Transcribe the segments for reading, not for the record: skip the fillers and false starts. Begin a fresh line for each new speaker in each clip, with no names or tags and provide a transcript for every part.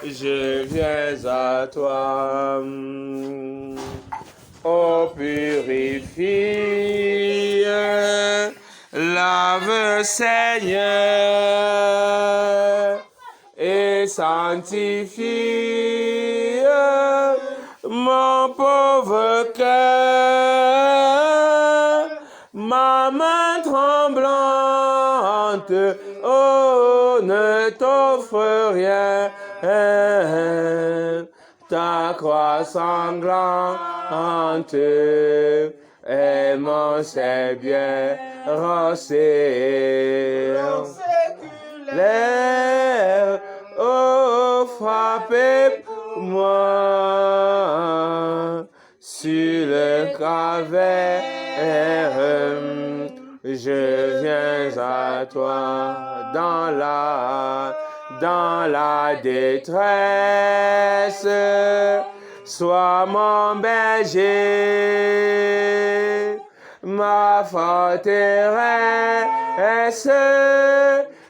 Je viens à toi. Oh, purifie, lave, Seigneur, et sanctifie mon pauvre cœur, ma main tremblante, oh, ne t'offre rien. Ta croix sanglante est mon bien l'air, oh, frappez-moi sur le calvaire. Je viens à toi dans la détresse, sois mon berger, ma forteresse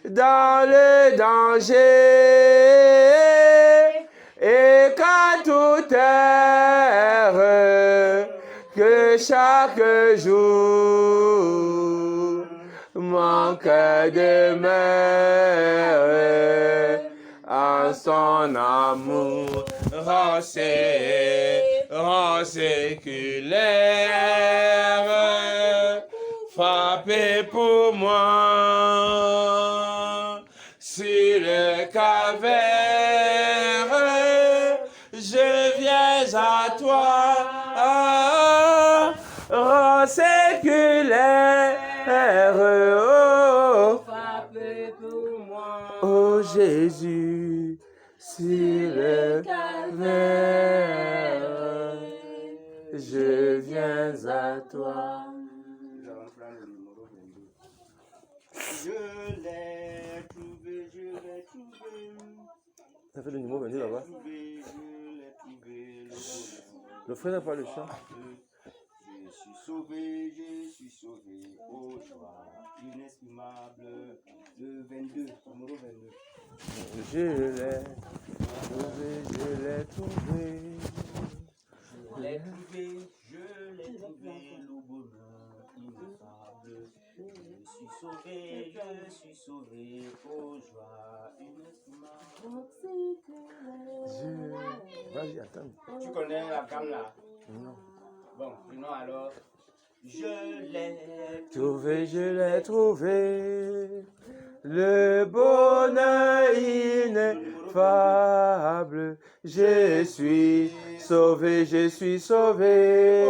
dans le danger, et qu'à toute heure, que chaque jour, mon cœur demeure en son amour séculaire. Frappez pour moi sur le calvaire. Je viens à toi, séculaire. Oh, frappez pour moi, oh Jésus, sur le calvaire. Je viens à toi.
Je l'ai trouvé.
Ça fait le numéro 22 là-bas.
Je l'ai trouvé.
Le frère n'a pas le chant.
Je suis sauvé, oh joie inestimable. Le 22, numéro 22.
Je l'ai trouvé.
Je l'ai trouvé, le bonheur ineffable. Je suis sauvé, oh joie inestimable.
Vas-y, attends.
Tu connais la gamme là?
Non.
Bon, sinon alors, je l'ai
trouvé. Le bonheur ineffable. Je suis sauvé.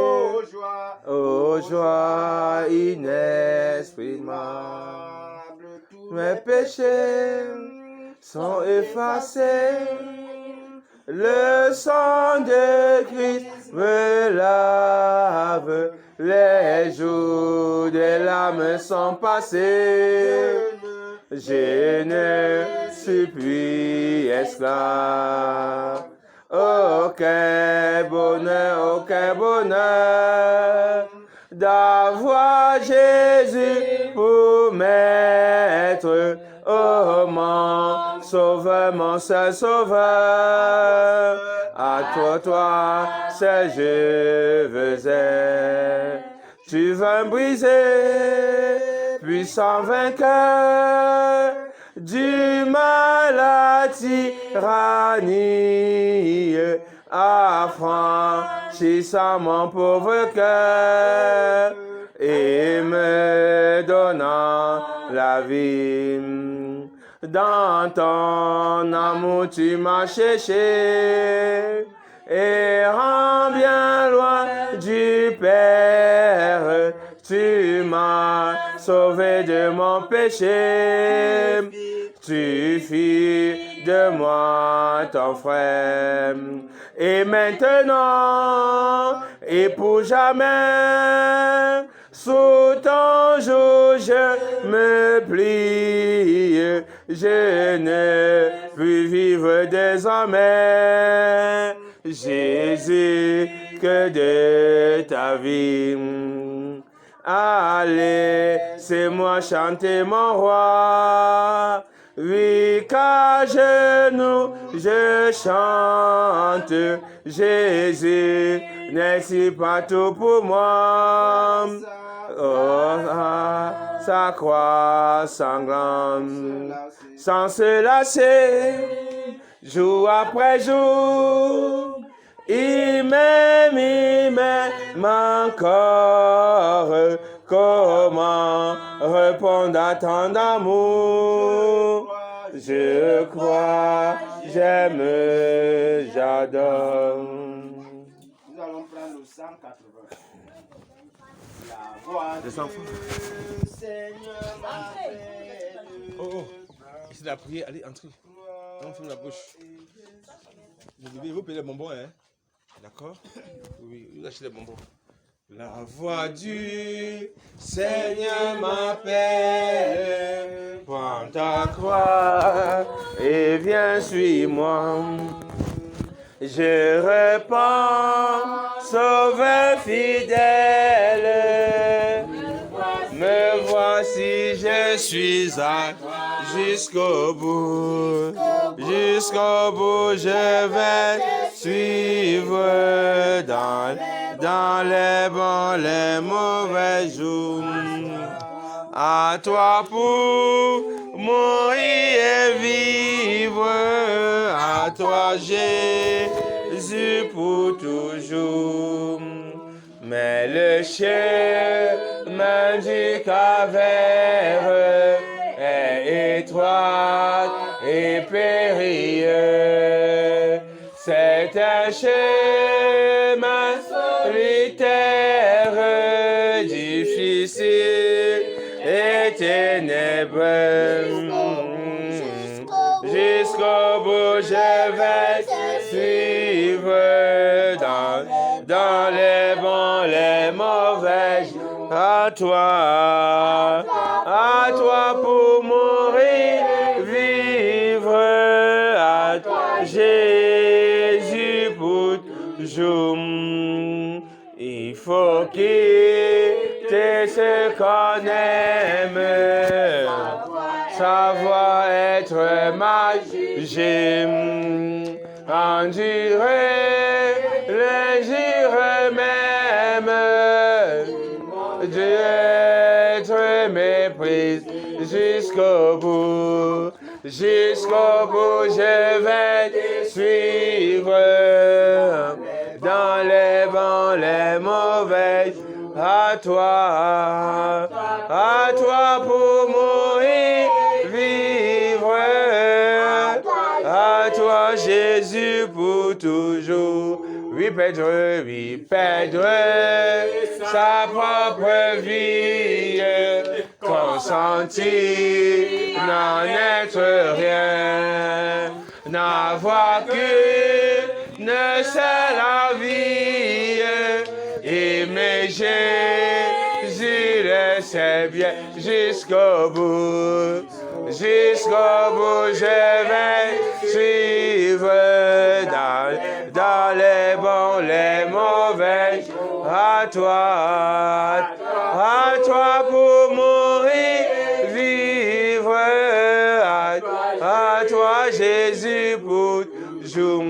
Oh joie inexprimable. Mes péchés sont effacés. Le sang de Christ me lave. Les jours de l'âme sont passés. Je ne suis plus esclave. Oh, quel bonheur d'avoir Jésus pour maître. Oh, mon sauveur, mon seul sauveur. À toi, seul je veux être. Tu vas briser, puissant vainqueur, du mal à tyrannie, affranchissant mon pauvre cœur et me donnant la vie. Dans ton amour tu m'as cherché et rends bien loin du Père. Tu m'as sauvé de mon péché. Tu fis de moi ton frère. Et maintenant, et pour jamais, sous ton joug je me plie. Je ne puis vivre désormais, Jésus, que de ta vie. Allez, c'est moi chanter mon roi. Oui, qu'à genoux je chante, Jésus n'est-il pas tout pour moi? Oh, sa croix sanglante, sans se lasser, jour après jour, il m'aime encore. Comment répondre à tant d'amour? Je crois, j'aime, j'adore.
Nous allons prendre le 180. La voix
Des enfants.
du Seigneur m'appelle.
Oh, c'est la prière, allez, entrez. On ferme la bouche. Vous payez les bonbons, hein? D'accord? Oui, vous achetez les bonbons. La voix du Seigneur m'appelle. Prends ta croix et viens, suis-moi. Je réponds, sauveur fidèle. Me voici, je suis à jusqu'au bout. Jusqu'au bout, je vais suivre dans les bons, les mauvais jours. À toi pour mourir et vivre. À toi, Jésus, pour toujours. Mais le chemin du calvaire est étroit et périlleux. C'est un chemin solitaire, difficile et ténébreux. Jusqu'au bout, je vais suivre dans les bons, les mauvais. À toi pour mourir, vivre. À toi, Jésus, pour toujours. Il faut quitter ce qu'on aime, savoir être magique, endurer les jours même, d'être méprise jusqu'au bout. Jusqu'au bout, je vais suivre dans les bons, les mauvais. À toi pour mourir, vivre. À toi, Jésus, pour toujours. Oui, perdre sa propre vie, consentir n'en être rien, n'avoir qu'une seule vie, aimer Jésus le sait bien jusqu'au bout. Jusqu'au bout, je vais suivre dans les bons, les mauvais. À toi pour mourir, vivre. À toi, Jésus, pour toujours.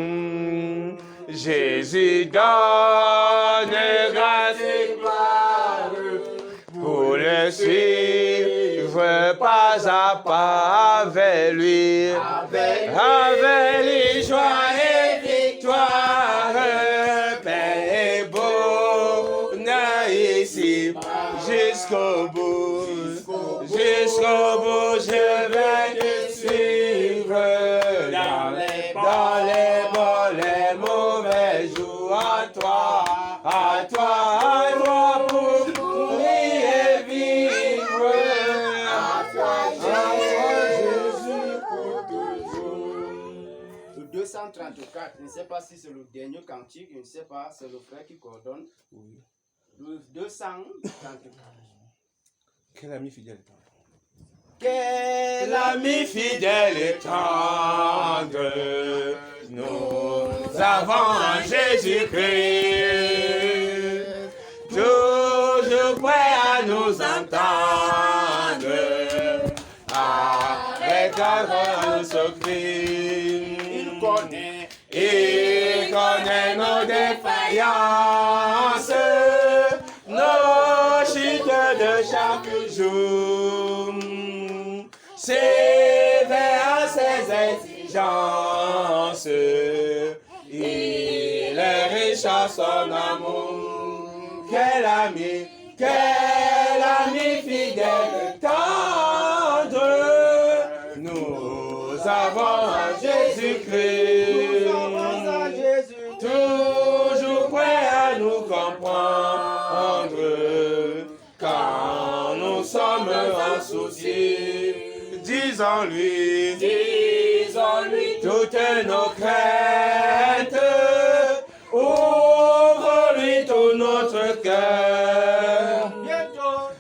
Jésus donne grâce et gloire pour le suivre pas à pas avec lui. Avec lui, joie et victoire, paix et bonheur ici, jusqu'au bout. Jusqu'au bout, je vais suivre dans les bons, les mauvais jours. À toi pour mourir et vivre. À toi, Jésus, pour toujours.
Le 234, je ne sais pas si c'est le dernier cantique, je ne sais pas, c'est le frère qui coordonne.
Oui.
Le 234.
Quel ami fidèle est
Quel
l'ami fidèle et tendre, nous avons en Jésus-Christ, toujours prêt à nous entendre, avec gardera nos secrets. Il connaît nos défaillances, nos chutes de chaque jour. Sévère à ses exigences, il est riche à son amour. Quel ami fidèle, tendre, nous avons un Jésus-Christ, toujours prêt à nous comprendre, quand nous sommes en souci. Disons-lui toutes nos craintes, ouvre-lui tout notre cœur.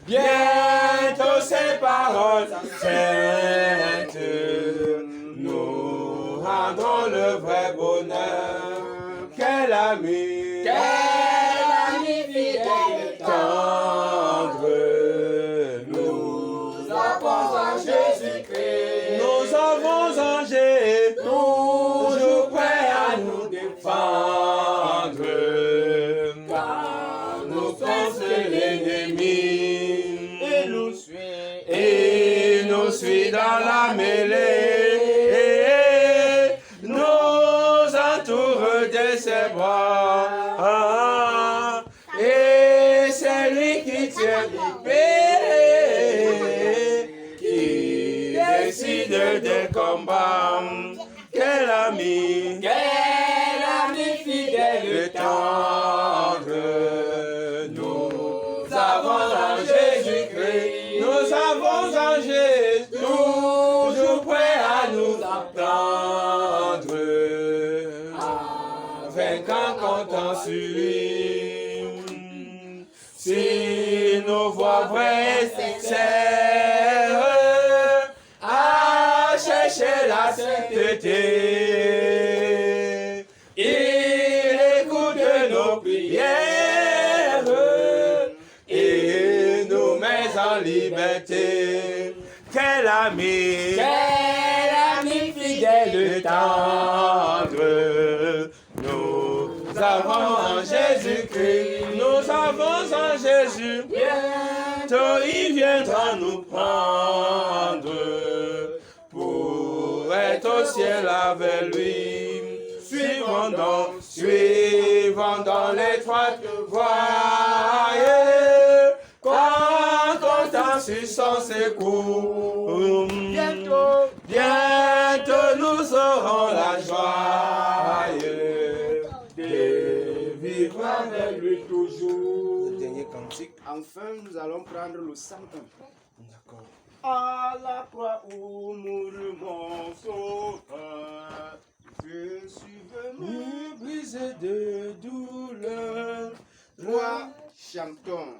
Bientôt ces paroles saintes nous rendront le vrai bonheur. Quel ami fidèle, tendre, nous avons en Jésus-Christ. Nous avons en Jésus, toujours prêt à nous défendre, car nous pensons l'ennemi. Il nous suit dans la mêlée, nous entoure de ses bras. Et c'est lui qui tient l'épée, qui décide des combats. Quel ami fidèle, tendre, nous avons en Jésus-Christ. Nous avons en Jésus, toujours prêt à nous attendre, vainquant comptant sur lui. Si nos voix vraies et sincères à chercher la sainteté, il écoute nos prières et nous met en liberté. Quel ami fidèle, tendre, nous avons en Jésus-Christ, nous avons en Jésus. Bientôt il viendra nous prendre pour être au ciel avec lui. Suivons dans l'étroite voie, comptant sur son secours. Bientôt nous aurons la joie de vivre avec lui toujours. Le dernier cantique.
Enfin, nous allons prendre le 101.
D'accord.
À la croix où mourut mon sauveur, je suis venu
Brisé de douleur.
Toi, chantons.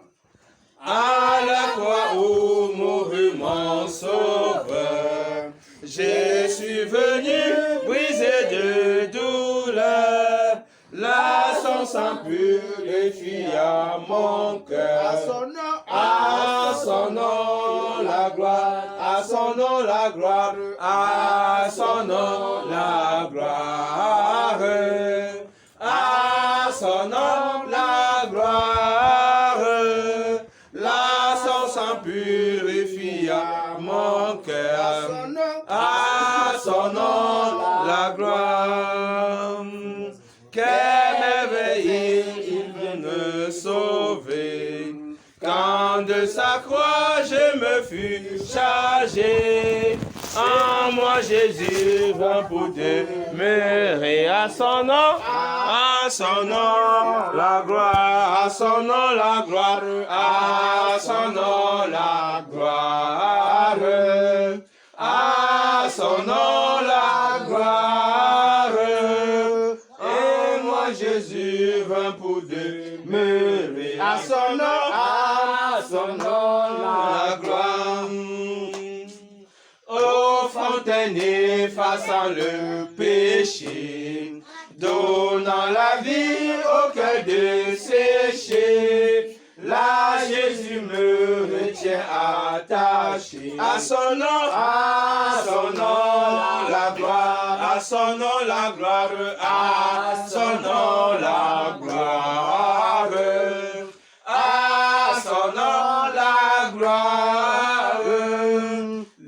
À la croix où mourut mon sauveur, je suis venu brisé de douleur. Là, son sang purifia mon cœur. À son nom la gloire, à son nom la gloire, à son nom la gloire, à son nom la gloire. Là, son sang purifia mon cœur. À son nom la gloire. Quelle merveille, il vient me sauver. Quand de sa croix je me fus chargé, en moi Jésus vint pour demeurer. À son nom la gloire, à son nom la gloire, à son nom la gloire, à son nom la gloire. Et moi Jésus vint pour demeurer. À son nom la gloire. Ô fontaine effaçant le péché, donnant la vie au cœur desséché, là Jésus me retient attaché. À son nom son nom la gloire, à son nom la gloire, à son nom la gloire.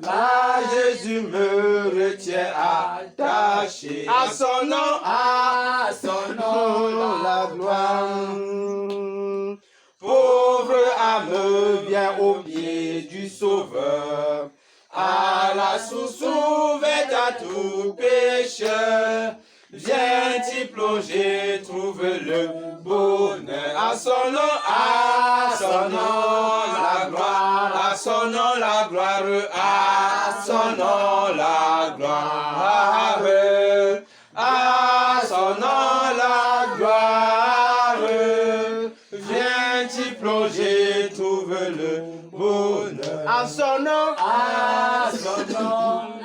Là Jésus me retient attaché à son nom la gloire. Pauvre âme vient au pied du Sauveur, à la source ouverte à tout pécheur. Viens t'y plonger, trouve le bonheur. À son nom la gloire, à son nom la gloire, à son nom la gloire, à son nom la gloire. Viens t'y plonger, trouve le bonheur.
À son nom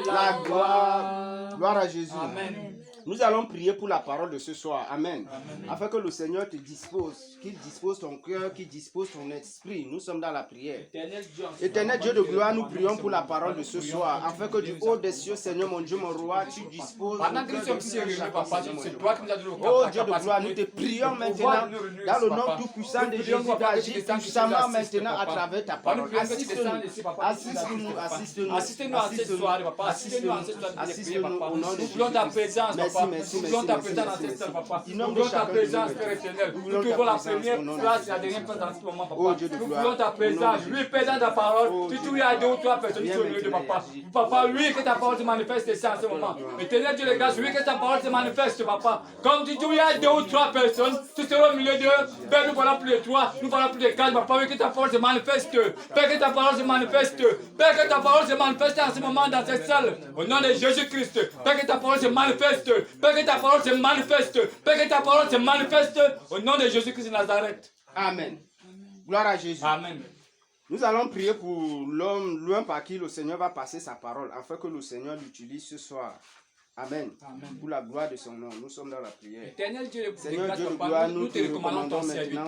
la gloire. Gloire à Jésus.
Amen.
Nous allons prier pour la parole de ce soir. Amen. Afin que le Seigneur te dispose, qu'il dispose ton cœur, qu'il dispose ton esprit. Nous sommes dans la prière. Éternel Dieu de gloire, nous prions pour la parole de ce soir. Afin que du haut des cieux, Seigneur mon Dieu, mon roi, tu disposes.
Pendant que nous sommes ici réunis, papa, c'est toi qui nous as donné le
Oh Dieu de gloire, nous te prions maintenant dans le nom tout-puissant de Jésus d'agir puissamment maintenant à travers ta parole. Assiste-nous, assiste-nous,
assistez-nous en cette soirée, papa. Assistez-nous en cette soirée de prière, papa. Nous voulons ta présence, papa. Nous voulons ta présence dans cette salle, papa. Nous voulons ta présence, Père éternel. Nous trouvons la première place, la dernière place dans ce moment, papa. Nous voulons ta présence. Lui, Père, dans ta parole. Si tu as deux ou trois personnes qui sont au milieu de papa. Papa, oui, que ta parole se manifeste ici en ce moment. Éternel Dieu de grâce, oui, que ta parole se manifeste, papa. Comme tu dis, il y a deux ou trois personnes, tu seras au milieu d'eux. Père, nous voilà plus de trois, nous voilà plus de quatre, papa. Oui, que ta parole se manifeste. Père, que ta parole se manifeste. Père, que ta parole se manifeste en ce moment dans cette salle. Au nom de Jésus-Christ. Père, que ta parole se manifeste. Père, que ta parole se manifeste. Père, que ta parole se manifeste. Au nom de Jésus-Christ de Nazareth.
Amen. Gloire à Jésus.
Amen.
Nous allons prier pour l'homme par qui le Seigneur va passer sa parole, afin que le Seigneur l'utilise ce soir. Amen.
Amen.
Pour la gloire de son nom, nous sommes dans la prière.
Éternel Dieu de
Seigneur
grâce,
Dieu de
papa,
gloire,
nous te recommandons ton serviteur.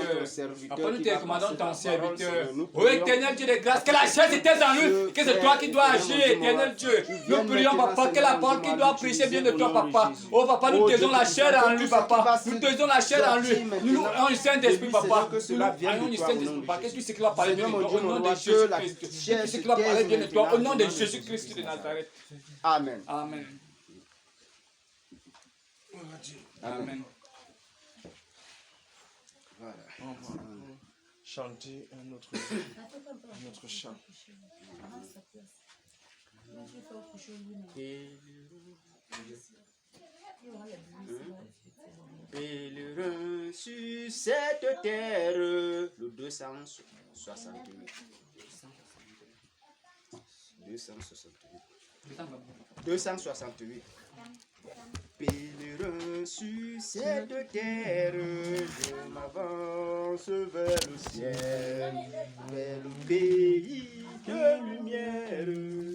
Papa, nous te recommandons ton serviteur. Oh éternel Dieu de grâce, que la chair était en lui, que c'est toi qui dois agir, éternel Dieu. Nous prions, papa, que la parole qui doit prêcher bien de toi, papa. Oh papa, nous taisons la chair en lui, papa. Nous taisons la chair en lui. Nous avons le Saint-Esprit, papa. Nous avons le Saint-Esprit, papa. Que tout ce qui va parler bien de toi, au nom de Jésus-Christ. Que tout ce qui va parler bien de toi, au nom de Jésus-Christ de Nazareth.
Amen.
Amen. Amen.
Voilà. On va chanter un autre chant.
Pèlerin sur cette terre, le 268. 268. Pèlerin sur cette terre, je m'avance vers le ciel, vers le pays de lumière,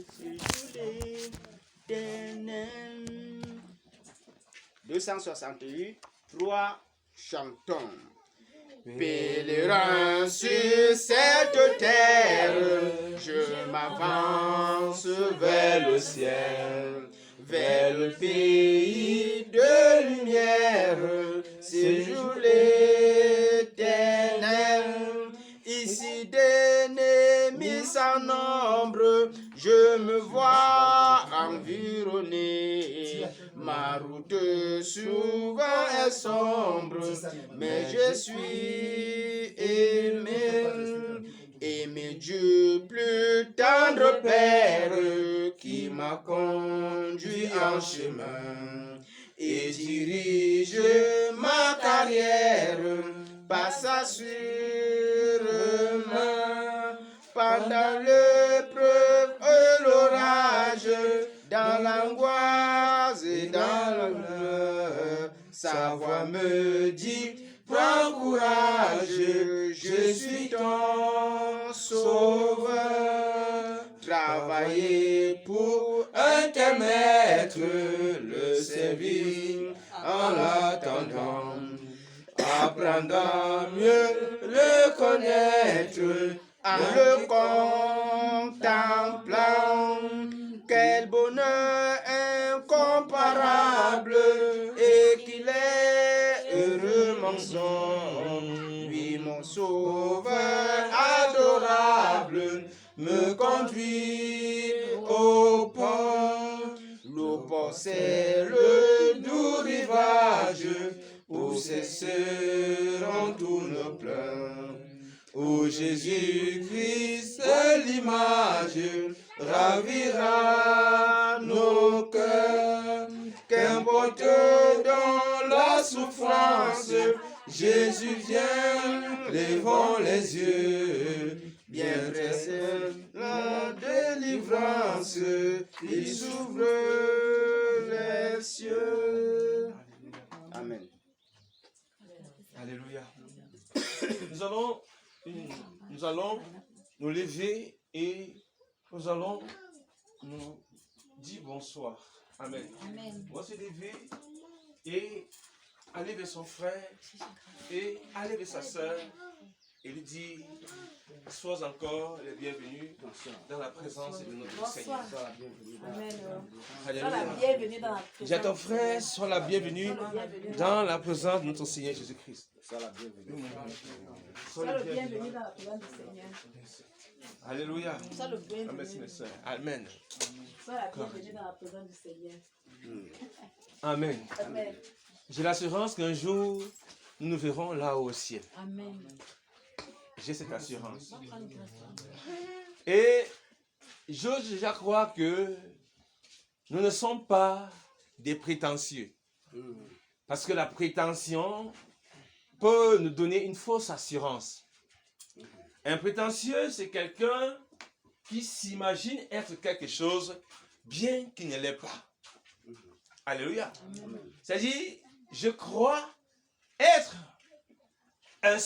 séjour d'éternel. 268, 3, chantons. Pèlerin sur cette terre, je m'avance vers le ciel, vers le pays de lumière, séjour l'éternel. Ici d'ennemis sans nombre, je me vois environné. Ma route souvent est sombre, mais je suis aimé. Aimé Dieu, plus tendre Père, qui m'a conduit en chemin et dirige ma carrière, passa sûrement pendant l'épreuve et l'orage, dans l'angoisse et dans l'honneur. Sa voix me dit: prends courage, je suis ton sauveur. Travailler pour un tel maître, le servir en l'attendant, apprendre à mieux le connaître, en le contemplant. Quel bonheur incomparable rançon. Lui, mon sauveur adorable, me conduit au port. Le port, c'est le doux rivage où cesseront tous nos pleurs. Où Jésus-Christ, l'image, ravira nos cœurs. Qu'importe dans la souffrance, Jésus vient, levant les yeux. Bien pressé la délivrance, il s'ouvre les cieux. Amen.
Alléluia. Nous allons nous lever et nous allons nous dire bonsoir. Amen.
Amen.
On va se lever et aller vers son frère et aller vers sa soeur et lui dire sois encore les bienvenus dans la présence de notre Seigneur.
Amen.
Alléluia.
Sois la bienvenue dans la présence.
Dis à ton frère, sois la bienvenue dans la présence de notre Seigneur Jésus-Christ.
Sois la bienvenue.
Sois le bienvenu dans la présence du Seigneur.
Alléluia.
Sois le
Merci
bienvenu.
mes soeurs. Amen.
Sois la bienvenue dans la présence du Seigneur.
Amen.
Amen.
J'ai l'assurance qu'un jour, nous nous verrons là-haut au ciel.
Amen.
J'ai cette assurance.
Prends grâce.
Et j'ose déjà croire que nous ne sommes pas des prétentieux. Parce que la prétention peut nous donner une fausse assurance. Un prétentieux, c'est quelqu'un qui s'imagine être quelque chose bien qu'il ne l'est pas. Alléluia. C'est-à-dire, je crois être un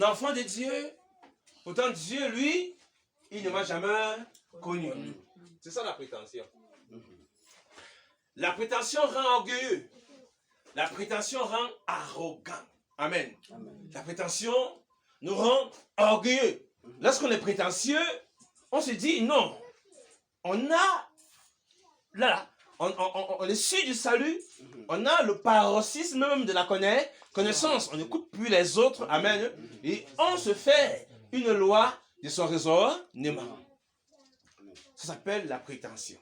enfant de Dieu. Pourtant, Dieu, lui, il ne m'a jamais connu. C'est ça la prétention. La prétention rend orgueilleux. La prétention rend arrogant. Amen. La prétention nous rend orgueilleux. Lorsqu'on est prétentieux, on se dit non. On a, on est sûr du salut. On a le paroxysme même de la connaissance. On n'écoute plus les autres. Amen. Et on se fait une loi de son raisonnement. Ça s'appelle la prétention.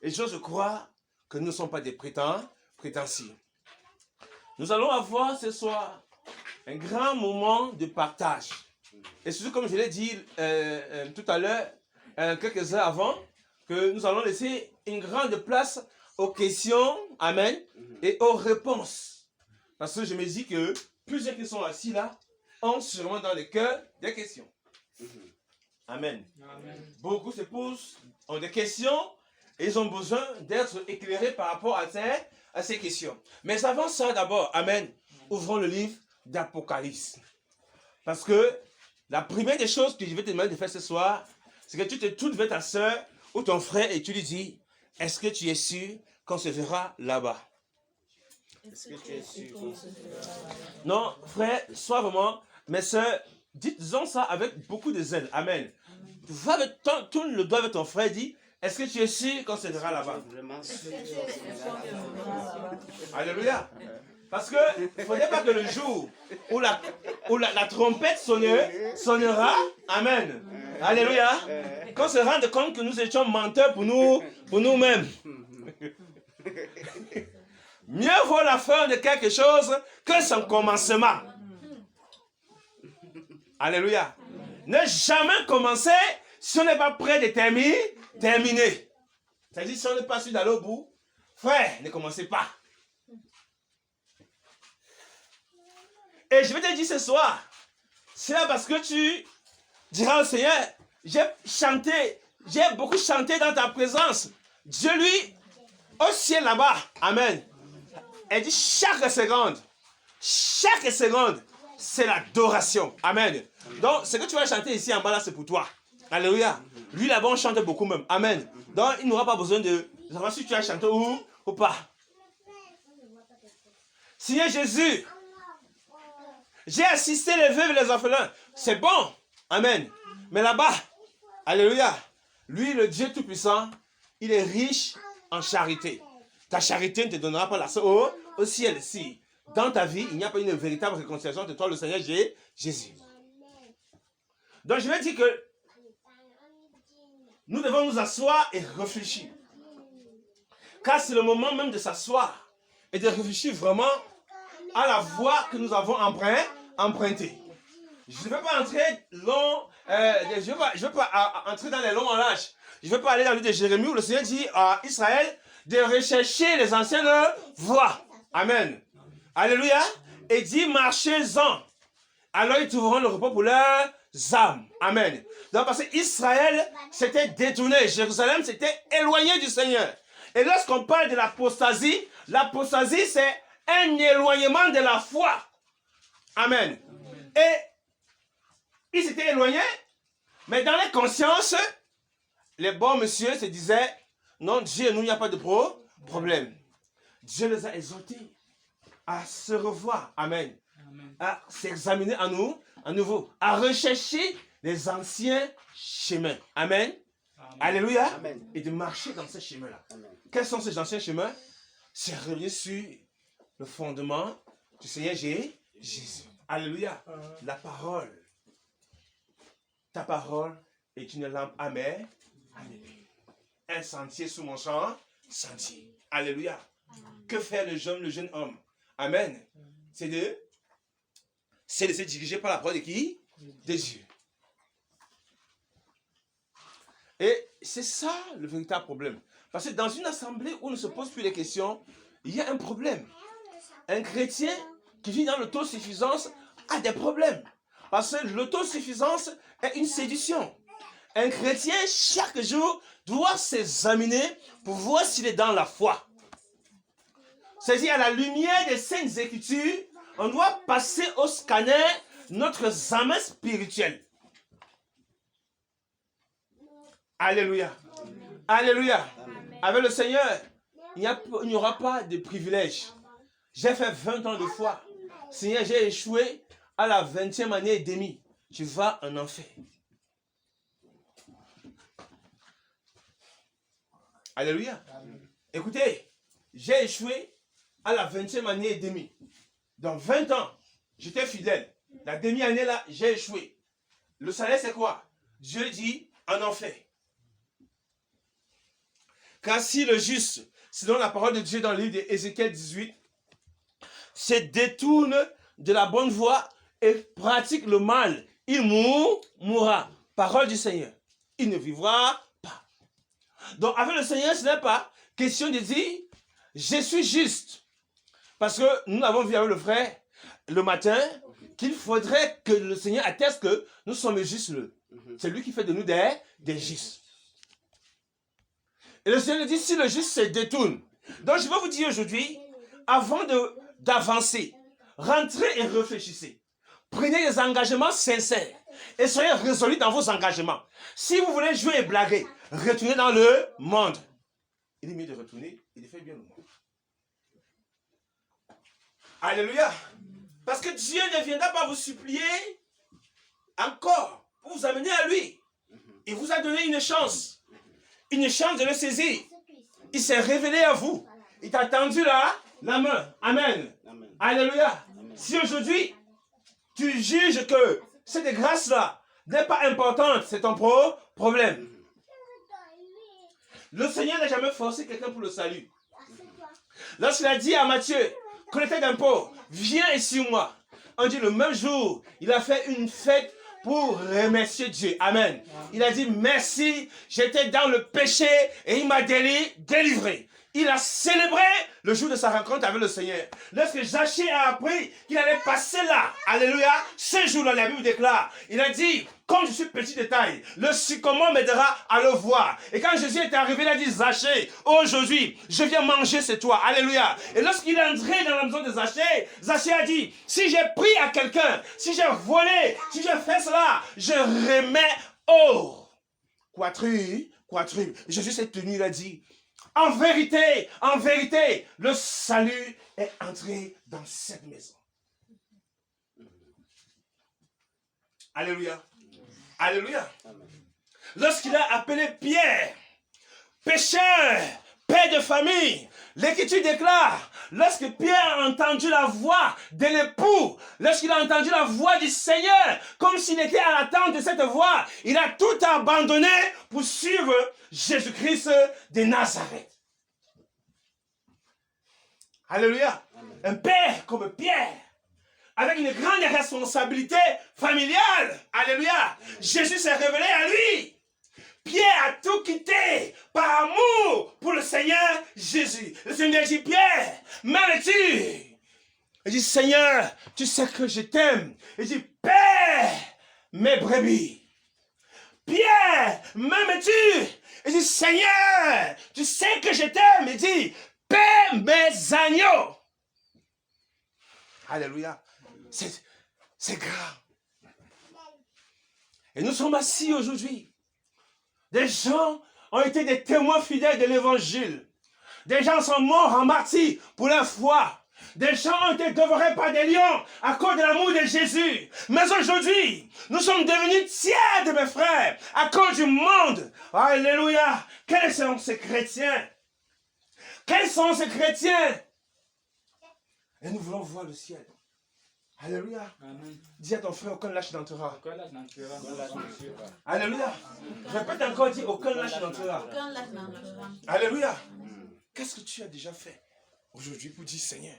Et j'ose croire que nous ne sommes pas des prétentieux. Nous allons avoir ce soir un grand moment de partage. Et surtout, comme je l'ai dit tout à l'heure, quelques heures avant, que nous allons laisser une grande place aux questions, amen, et aux réponses. Parce que je me dis que plusieurs qui sont assis là ont sûrement dans le cœur des questions. Amen. Beaucoup se posent, ont des questions, et ils ont besoin d'être éclairés par rapport à ces questions. Mais avant ça, d'abord, amen, ouvrons le livre d'Apocalypse. Parce que la première des choses que je vais te demander de faire ce soir, c'est que tu te tournes vers ta soeur ou ton frère et tu lui dis, est-ce que tu es sûr qu'on se verra là-bas?
Est-ce que tu es sûr qu'on se verra là-bas?
Non, frère, sois vraiment, mes soeurs, disons ça avec beaucoup de zèle. Amen. Tourne le doigt avec ton frère et dis, est-ce que tu es sûr qu'on se verra là-bas? Alléluia. Parce que il ne faudrait pas que le jour où la trompette sonnera, amen. Alléluia. Qu'on se rende compte que nous étions menteurs pour nous-mêmes. Mieux vaut la fin de quelque chose que son commencement. Alléluia. Ne jamais commencer si on n'est pas prêt de terminer. C'est-à-dire si on n'est pas sûr d'aller au bout, frère, ne commencez pas. Et je vais te dire ce soir, c'est là parce que tu diras au Seigneur, j'ai beaucoup chanté dans ta présence. Dieu, lui, au ciel là-bas, amen. Elle dit chaque seconde, c'est l'adoration. Amen. Donc, ce que tu vas chanter ici en bas là, c'est pour toi. Alléluia. Lui là-bas, on chante beaucoup même. Amen. Donc, il n'aura pas besoin de savoir si tu as chanté ou pas. Seigneur Jésus, j'ai assisté les veuves et les orphelins. C'est bon. Amen. Mais là-bas, alléluia, lui, le Dieu Tout-Puissant, il est riche en charité. Ta charité ne te donnera pas la au ciel. Si dans ta vie, il n'y a pas une véritable réconciliation entre toi et le Seigneur Jésus. Donc je vais dire que nous devons nous asseoir et réfléchir. Car c'est le moment même de s'asseoir et de réfléchir vraiment à la voie que nous avons empruntée. Je ne vais pas entrer je veux pas entrer dans les longs en large. Je ne veux pas aller dans le livre de Jérémie où le Seigneur dit à Israël de rechercher les anciennes voies. Amen. Alléluia. Et dit marchez-en. Alors ils trouveront le repos pour leurs âmes. Amen. Donc parce qu'Israël s'était détourné. Jérusalem s'était éloigné du Seigneur. Et lorsqu'on parle de l'apostasie c'est un éloignement de la foi. Amen. Et ils s'étaient éloignés, mais dans les consciences, les bons messieurs se disaient, non, Dieu, nous, il n'y a pas de problème. Dieu les a exhortés à se revoir. Amen. À s'examiner à nouveau, à rechercher les anciens chemins. Amen. Alléluia.
Amen.
Et de marcher dans ces chemins-là. Quels sont ces anciens chemins? C'est revenir sur le fondement du Seigneur Jésus. Alléluia. La parole. Ta parole est une lampe à mes pieds. Un sentier sous mon sentier. Alléluia. Que fait le jeune homme? Amen. C'est de se diriger par la parole de qui? De Dieu. Et c'est ça le véritable problème. Parce que dans une assemblée où on ne se pose plus les questions, il y a un problème. Un chrétien qui vit dans l'autosuffisance a des problèmes. Parce que l'autosuffisance est une séduction. Un chrétien, chaque jour, doit s'examiner pour voir s'il est dans la foi. C'est-à-dire, à la lumière des Saintes Écritures, on doit passer au scanner notre examen spirituel. Alléluia. Alléluia. Avec le Seigneur, il n'y aura pas de privilège. J'ai fait 20 ans de foi. Seigneur, j'ai échoué à la 20e année et demie. Tu vas en enfer. Alléluia. Écoutez, j'ai échoué à la 20e année et demie. Dans 20 ans, j'étais fidèle. La demi-année là, j'ai échoué. Le salaire, c'est quoi? Dieu dit en enfer. Car si le juste, selon la parole de Dieu dans le livre d'Ézéchiel 18, se détourne de la bonne voie et pratique le mal, il mourra. Parole du Seigneur. Il ne vivra pas. Donc avec le Seigneur, ce n'est pas question de dire je suis juste. Parce que nous avons vu avec le frère le matin qu'il faudrait que le Seigneur atteste que nous sommes justes. C'est lui qui fait de nous des justes. Et le Seigneur nous dit, si le juste se détourne. Donc je vais vous dire aujourd'hui, avant d'avancer, rentrez et réfléchissez. Prenez des engagements sincères et soyez résolus dans vos engagements. Si vous voulez jouer et blaguer, retournez dans le monde. Il est mieux de retourner et de faire bien le monde. Alléluia. Parce que Dieu ne viendra pas vous supplier encore pour vous amener à lui. Il vous a donné une chance de le saisir. Il s'est révélé à vous. Il t'a tendu la main. Amen.
Amen.
Alléluia.
Amen.
Si aujourd'hui, tu juges que cette grâce-là n'est pas importante, c'est ton problème. Le Seigneur n'a jamais forcé quelqu'un pour le salut. Lorsqu'il a dit à Matthieu, collecteur d'impôts, viens et suis-moi. On dit le même jour, il a fait une fête pour remercier Dieu. Amen. Il a dit merci, j'étais dans le péché et il m'a délivré. Il a célébré le jour de sa rencontre avec le Seigneur. Lorsque Zachée a appris qu'il allait passer là, alléluia, ce jour-là, la Bible déclare, il a dit, comme je suis petit de taille, le sycomore m'aidera à le voir. Et quand Jésus est arrivé, il a dit, Zachée, aujourd'hui, je viens manger chez toi, alléluia. Et lorsqu'il est entré dans la maison de Zachée, Zachée a dit, si j'ai pris à quelqu'un, si j'ai volé, si j'ai fait cela, je remets au quadruple. Jésus s'est tenu, il a dit, en vérité, le salut est entré dans cette maison. Alléluia. Alléluia. Lorsqu'il a appelé Pierre, pécheur, père de famille. L'Écriture déclare, lorsque Pierre a entendu la voix de l'époux, lorsqu'il a entendu la voix du Seigneur, comme s'il était à l'attente de cette voix, il a tout abandonné pour suivre Jésus-Christ de Nazareth. Alléluia. Un père comme Pierre, avec une grande responsabilité familiale. Alléluia. Jésus s'est révélé à lui. Pierre a tout quitté par amour pour le Seigneur Jésus. Le Seigneur dit, Pierre, m'aimes-tu? Il dit, Seigneur, tu sais que je t'aime. Il dit, Père, mes brebis. Pierre, m'aimes-tu? Il dit, Seigneur, tu sais que je t'aime. Il dit, Père, mes agneaux. Alléluia. C'est grave. Et nous sommes assis aujourd'hui. Des gens ont été des témoins fidèles de l'évangile. Des gens sont morts en martyrs pour leur foi. Des gens ont été dévorés par des lions à cause de l'amour de Jésus. Mais aujourd'hui, nous sommes devenus tiers de mes frères à cause du monde. Alléluia. Quels sont ces chrétiens? Quels sont ces chrétiens? Et nous voulons voir le ciel. Alléluia.
Amen.
Dis à ton frère, aucun lâche n'entrera.
Aucun lâche n'entrera.
Alléluia. Répète encore, dis, aucun lâche n'entrera.
Aucun lâche n'entrera.
Alléluia. Qu'est-ce que tu as déjà fait aujourd'hui pour dire, Seigneur,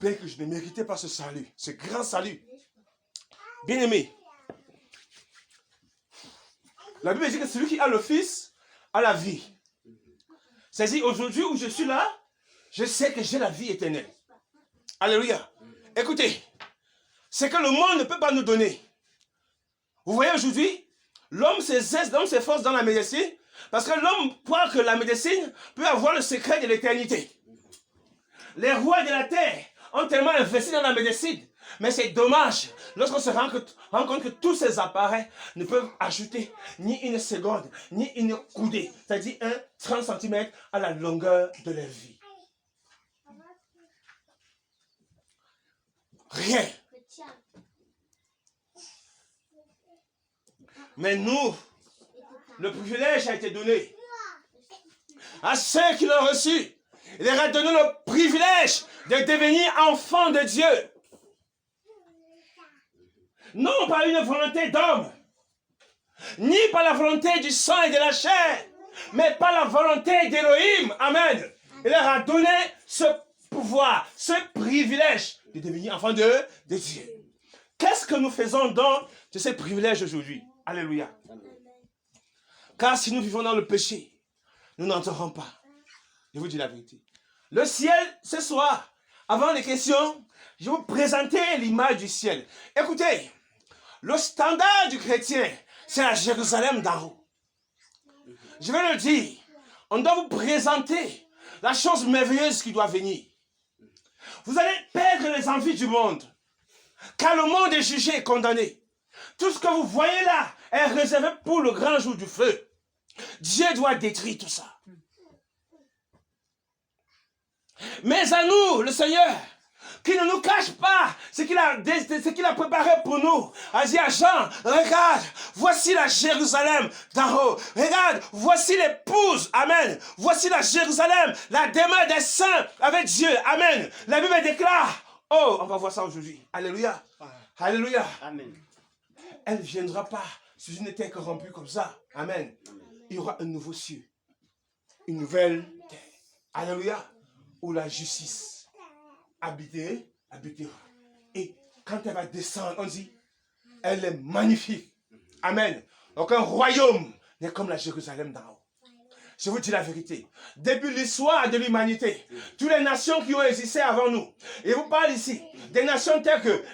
bien que je ne méritais pas ce salut, ce grand salut. Bien-aimé, la Bible dit que celui qui a le Fils a la vie. C'est-à-dire, aujourd'hui où je suis là, je sais que j'ai la vie éternelle. Alléluia. Écoutez, c'est que le monde ne peut pas nous donner. Vous voyez aujourd'hui, l'homme s'efforce dans la médecine parce que l'homme croit que la médecine peut avoir le secret de l'éternité. Les rois de la terre ont tellement investi dans la médecine, mais c'est dommage lorsqu'on se rend compte que tous ces appareils ne peuvent ajouter ni une seconde, ni une coudée, c'est-à-dire 30 cm à la longueur de leur vie. Rien. Mais nous, le privilège a été donné à ceux qui l'ont reçu. Il leur a donné le privilège de devenir enfants de Dieu. Non par une volonté d'homme, ni par la volonté du sang et de la chair, mais par la volonté d'Élohim. Amen. Il leur a donné ce pouvoir, ce privilège de devenir enfants de Dieu. Qu'est-ce que nous faisons dans de ces privilèges aujourd'hui? Alléluia. Car si nous vivons dans le péché, nous n'entrerons pas. Je vous dis la vérité. Le ciel, ce soir, avant les questions, je vais vous présenter l'image du ciel. Écoutez, le standard du chrétien, c'est la Jérusalem d'en haut. Je vais le dire, on doit vous présenter la chose merveilleuse qui doit venir. Vous allez perdre les envies du monde, car le monde est jugé et condamné. Tout ce que vous voyez là est réservé pour le grand jour du feu. Dieu doit détruire tout ça. Mais à nous, le Seigneur, qui ne nous cache pas ce qu'il a préparé pour nous. A dit à Jean, regarde, voici la Jérusalem d'en haut. Regarde, voici l'épouse. Amen. Voici la Jérusalem, la demeure des saints avec Dieu. Amen. La Bible déclare, oh, on va voir ça aujourd'hui. Alléluia. Alléluia. Amen. Elle ne viendra pas sur une terre corrompue comme ça. Amen. Il y aura un nouveau ciel, une nouvelle terre. Alléluia. Où la justice habitera. Et quand elle va descendre, on dit, elle est magnifique. Amen. Donc un royaume n'est comme la Jérusalem d'en haut. Je vous dis la vérité. Depuis l'histoire de l'humanité, toutes les nations qui ont existé avant nous, et vous parle ici, des nations telles que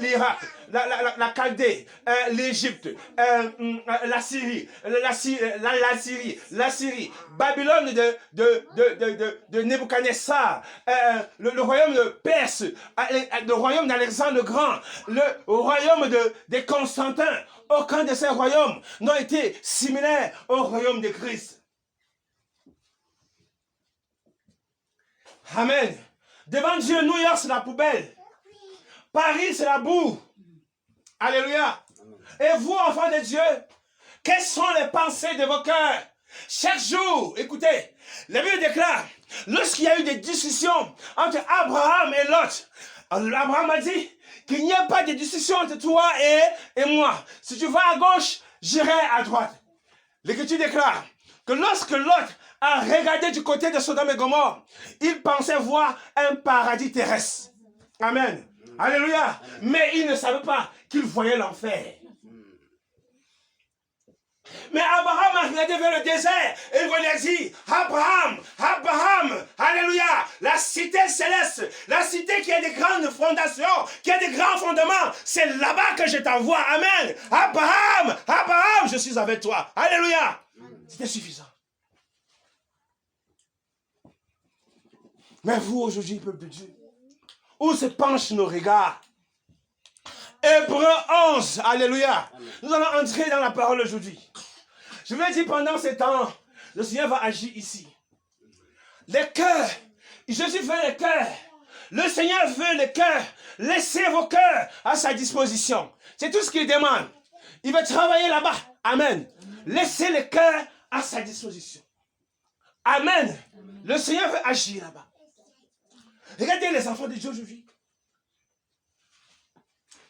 l'Irak, la Chaldée, l'Égypte, la Syrie, Babylone de Nebuchadnezzar, le royaume de Perse, le royaume d'Alexandre le Grand, le royaume de Constantin. Aucun de ces royaumes n'a été similaire au royaume de Christ. Amen. Devant Dieu, New York, c'est la poubelle. Paris, c'est la boue. Alléluia. Et vous, enfants de Dieu, quelles sont les pensées de vos cœurs? Chaque jour, écoutez, la Bible déclare, lorsqu'il y a eu des discussions entre Abraham et Lot, Abraham a dit qu'il n'y a pas de discussion entre toi et moi. Si tu vas à gauche, j'irai à droite. L'Écriture déclare que lorsque Lot a regardé du côté de Sodome et Gomorrhe, il pensait voir un paradis terrestre. Amen. Alléluia. Mais il ne savait pas qu'il voyait l'enfer. Mais Abraham a regardé vers le désert et il lui a dit, Abraham, Abraham, alléluia, la cité céleste, la cité qui a des grandes fondations, qui a des grands fondements, c'est là-bas que je t'envoie, amen. Abraham, Abraham, je suis avec toi, alléluia. C'était suffisant. Mais vous aujourd'hui, peuple de Dieu, où se penchent nos regards? Hébreux 11, alléluia. Nous allons entrer dans la parole aujourd'hui. Je vais dire pendant ce temps, le Seigneur va agir ici. Les cœurs, Jésus veut les cœurs. Le Seigneur veut les cœurs. Laissez vos cœurs à sa disposition. C'est tout ce qu'il demande. Il veut travailler là-bas. Amen. Laissez les cœurs à sa disposition. Amen. Le Seigneur veut agir là-bas. Regardez les enfants de Dieu aujourd'hui.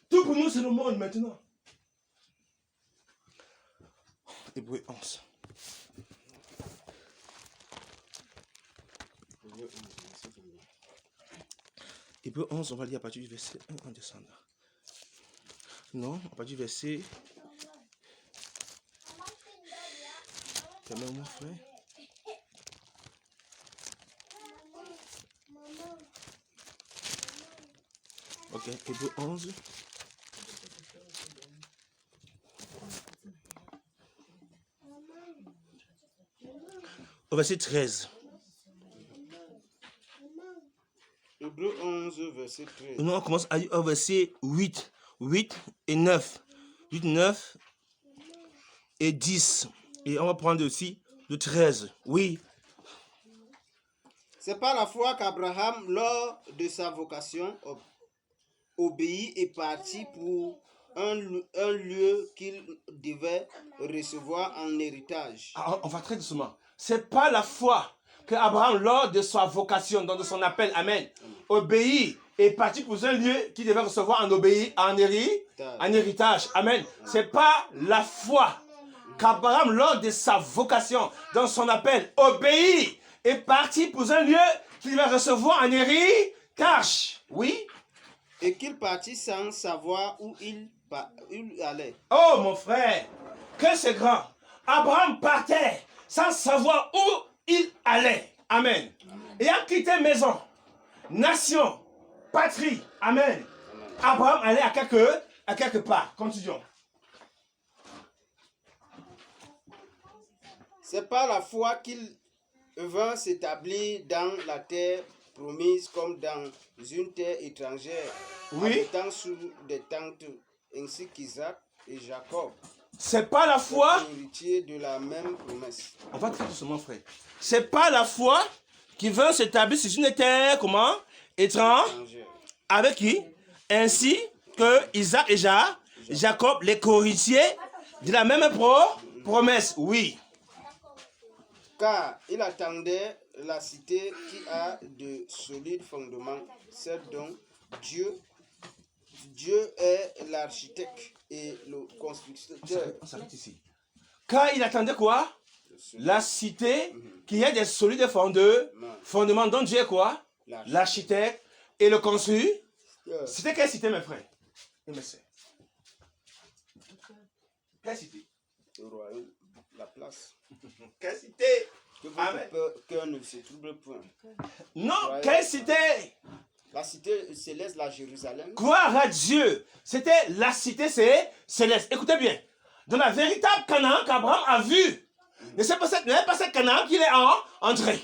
Tout pour nous, c'est le monde maintenant. Hébreux 11. Hébreux 11, on va lire à partir du verset 1 en descendant. Non, à partir du verset... Calmez mon frère. Ok, Hébreux 11. Au verset 13.
Hébreux 11, verset 13.
Nous, on commence au verset 8. 8 et 9. 8, 9 et 10. Et on va prendre aussi le 13. Oui.
C'est par la foi qu'Abraham, lors de sa vocation, obéit et partit pour un lieu qu'il devait recevoir en héritage.
Ah, on va très doucement. C'est pas la foi que Abraham, lors de sa vocation, dans son appel, amen, obéit et partit pour un lieu qu'il devait recevoir en héritage. Amen. C'est pas la foi qu'Abraham, lors de sa vocation, dans son appel, obéit et partit pour un lieu qu'il devait recevoir en héritage. Oui.
Et qu'il partit sans savoir où il allait.
Oh mon frère, que c'est grand. Abraham partait sans savoir où il allait. Amen. Et a quitté maison, nation, patrie. Amen. Abraham allait à quelque part. Continuons.
C'est par la foi qu'il vint s'établir dans la terre promise comme dans une terre étrangère,
Oui.
habitant sous des tentes, ainsi qu'Isaac et Jacob.
C'est pas la foi.
Héritiers de la même promesse.
On va très doucement, frère. C'est pas la foi qui veut s'établir sur une terre, comment? Étrangère. Avec qui? Ainsi que Isaac et Jacob, les co-héritiers de la même promesse. Oui.
Car il attendait la cité qui a de solides fondements, celle dont Dieu est l'architecte et le constructeur.
On s'arrête ici. Car il attendait quoi? La cité qui a des solides fondements dont Dieu est quoi? L'architecte et le constructeur. C'était quelle cité, mes frères et mes sœurs? Quelle cité?
Le royaume, la place.
Quelle cité?
Que votre cœur ne se trouble point.
Non, quelle cité?
La cité céleste, la Jérusalem.
Gloire à Dieu. C'était la cité céleste. Écoutez bien. Dans la véritable Canaan qu'Abraham a vue. Ne c'est pas cette Canaan qu'il est entré.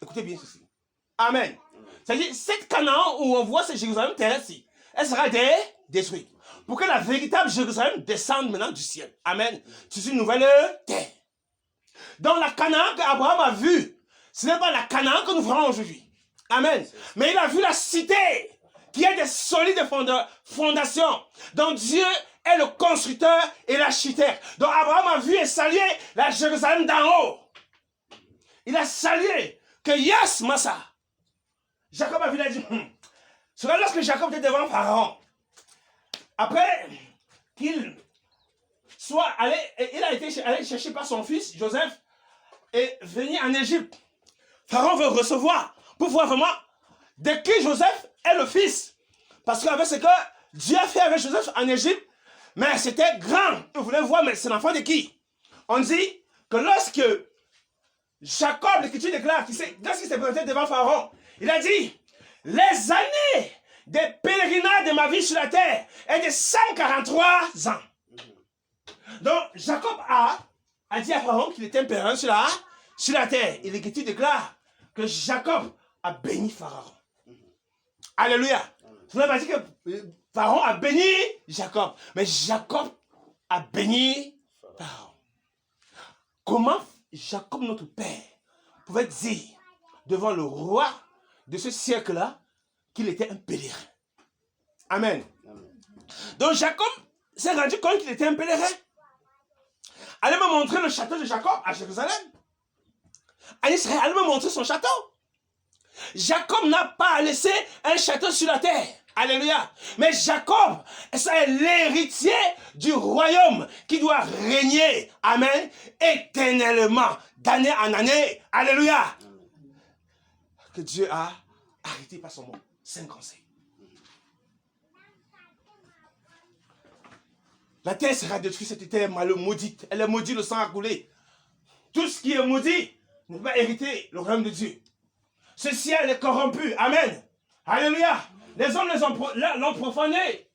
Écoutez bien ceci. Amen. C'est-à-dire, cette Canaan où on voit cette Jérusalem terrestre, elle sera détruite. Pour que la véritable Jérusalem descende maintenant du ciel. Amen. C'est une nouvelle terre. Dans la Canaan qu'Abraham a vue, ce n'est pas la Canaan que nous verrons aujourd'hui. Amen. Mais il a vu la cité qui a des solides fondations, dont Dieu est le constructeur et l'architecte. Donc Abraham a vu et salué la Jérusalem d'en haut. il a salué que yes, Massa. Jacob a vu, il a dit, c'est lorsque Jacob était devant Pharaon, après qu'il soit allé, il a été allé chercher par son fils Joseph et venir en Égypte. Pharaon veut recevoir pour voir vraiment de qui Joseph est le fils. Parce qu'avec ce que Dieu a fait avec Joseph en Égypte, mais c'était grand. Vous voulez voir, mais c'est l'enfant de qui? On dit que lorsque Jacob, l'Écriture déclare, lorsqu'il s'est présenté devant Pharaon, il a dit, les années de pèlerinage de ma vie sur la terre est de 143 ans. Donc, Jacob a dit à Pharaon qu'il était un pèlerin sur la terre. Et l'Écriture déclare que Jacob a béni Pharaon. Alléluia. Ça ne veut pas dire que Pharaon a béni Jacob, mais Jacob a béni Pharaon. Comment Jacob, notre père, pouvait dire devant le roi de ce siècle-là qu'il était un pèlerin? Amen. Donc Jacob s'est rendu compte qu'il était un pèlerin. Allez me montrer le château de Jacob à Jérusalem. En Israël, allez me montrer son château. Jacob n'a pas laissé un château sur la terre. Alléluia. Mais Jacob, c'est l'héritier du royaume qui doit régner, amen, éternellement, d'année en année. Alléluia. Que Dieu a arrêté par son mot. 5 conseils. La terre sera détruite, cette terre maudite. Elle est maudite, le sang a coulé. Tout ce qui est maudit ne peut pas hériter le royaume de Dieu. Ce ciel est corrompu. Amen. Alléluia. Les hommes l'ont profané.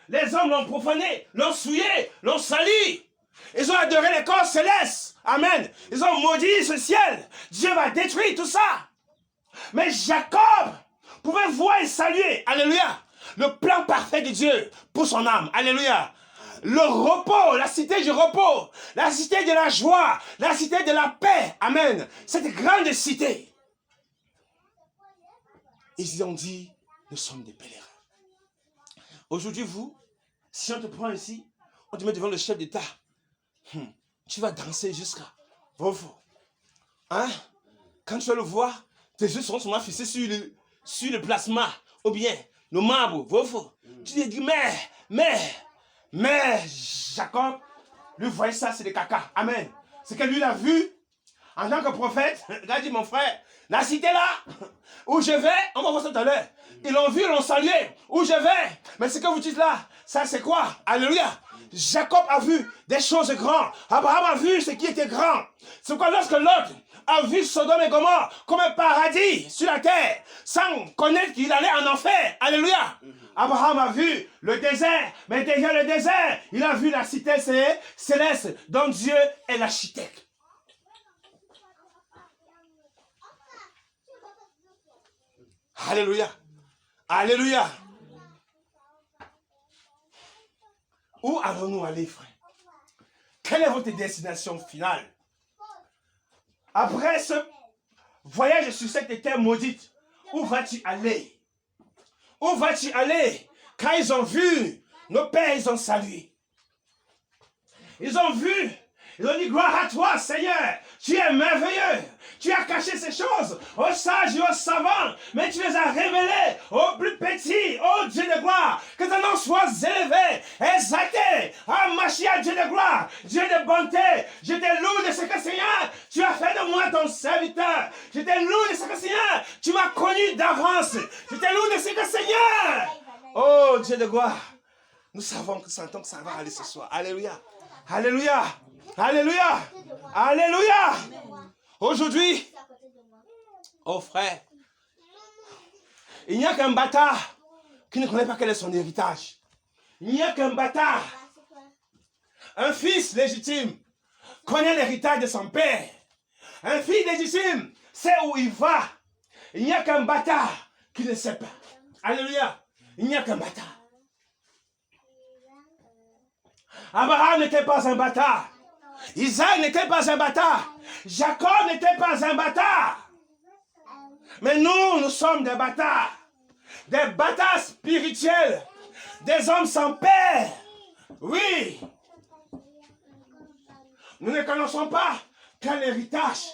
Les hommes l'ont profané, l'ont souillé, l'ont sali. Ils ont adoré les corps célestes. Amen. Ils ont maudit ce ciel. Dieu va détruire tout ça. Mais Jacob pouvait voir et saluer. Alléluia. Le plan parfait de Dieu pour son âme. Alléluia. Le repos, la cité du repos, la cité de la joie, la cité de la paix. Amen. Cette grande cité. Ils ont dit, nous sommes des pèlerins. Aujourd'hui, vous, si on te prend ici, on te met devant le chef d'État, tu vas danser jusqu'à Vovo. Hein? Quand tu vas le voir, tes yeux seront sûrement fixés sur le plasma, ou bien le marbre, Vovo. Tu te dis, mais, Jacob, lui voyait ça, c'est des caca. Amen. C'est que lui l'a vu, en tant que prophète, il a dit, mon frère, la cité là, où je vais, on va voir ça tout à l'heure. Ils l'ont vu, ils l'ont salué. Où je vais. Mais ce que vous dites là, ça c'est quoi? Alléluia. Jacob a vu des choses grandes. Abraham a vu ce qui était grand. C'est quoi lorsque l'autre a vu Sodome et Gomorrhe comme un paradis sur la terre, sans connaître qu'il allait en enfer. Alléluia. Abraham a vu le désert, mais déjà le désert, il a vu la cité céleste dont Dieu est l'architecte. Alléluia. Alléluia. Où allons-nous aller, frère? Quelle est votre destination finale? Après ce voyage sur cette terre maudite, où vas-tu aller? Où vas-tu aller? Quand ils ont vu, nos pères, ils ont salué. Ils ont vu, ils ont dit, gloire à toi, Seigneur, tu es merveilleux. Tu as caché ces choses aux sages et aux savants, mais tu les as révélées aux plus petits, ô Dieu de gloire. Que ton nom soit élevé, exalté, Mashiach, Dieu de gloire, Dieu de bonté. Je te loue de ce que, Seigneur, tu as fait de moi ton serviteur. Je te loue de ce que, Seigneur, tu m'as connu d'avance. Je te loue de ce que, Seigneur, ô Dieu de gloire. Nous savons que sentons que ça va aller ce soir. Alléluia. Alléluia. Alléluia. Alléluia. Aujourd'hui, oh frère, il n'y a qu'un bâtard qui ne connaît pas quel est son héritage. Il n'y a qu'un bâtard, un fils légitime, connaît l'héritage de son père. Un fils légitime sait où il va. Il n'y a qu'un bâtard qui ne sait pas. Alléluia. Il n'y a qu'un bâtard. Abraham n'était pas un bâtard. Isaac n'était pas un bâtard. Jacob n'était pas un bâtard. Mais nous sommes des bâtards. Des bâtards spirituels. Des hommes sans père. Oui. Nous ne connaissons pas quel héritage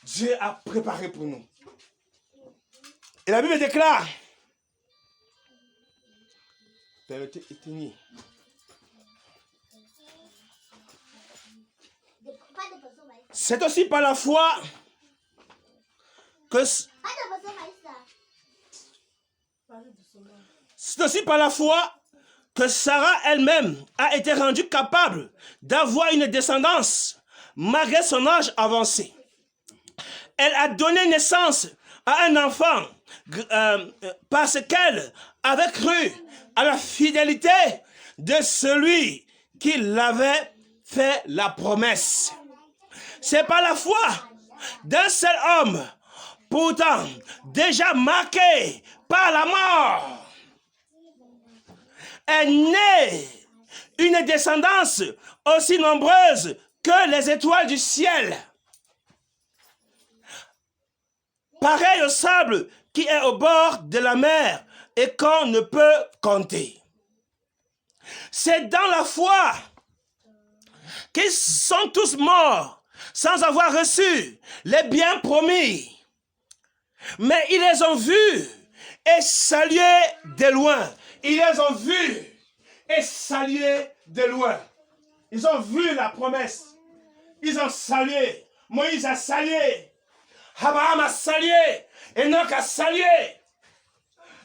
Dieu a préparé pour nous. Et la Bible déclare, permettez, éteignez. C'est aussi par la foi que Sarah elle-même a été rendue capable d'avoir une descendance malgré son âge avancé. Elle a donné naissance à un enfant parce qu'elle avait cru à la fidélité de celui qui l'avait fait la promesse. C'est par la foi d'un seul homme, pourtant déjà marqué par la mort, est née une descendance aussi nombreuse que les étoiles du ciel, pareil au sable qui est au bord de la mer et qu'on ne peut compter. C'est dans la foi qu'ils sont tous morts sans avoir reçu les biens promis. Mais ils les ont vus et salués de loin. Ils les ont vus et salués de loin. Ils ont vu la promesse. Ils ont salué. Moïse a salué. Abraham a salué. Enoch a salué.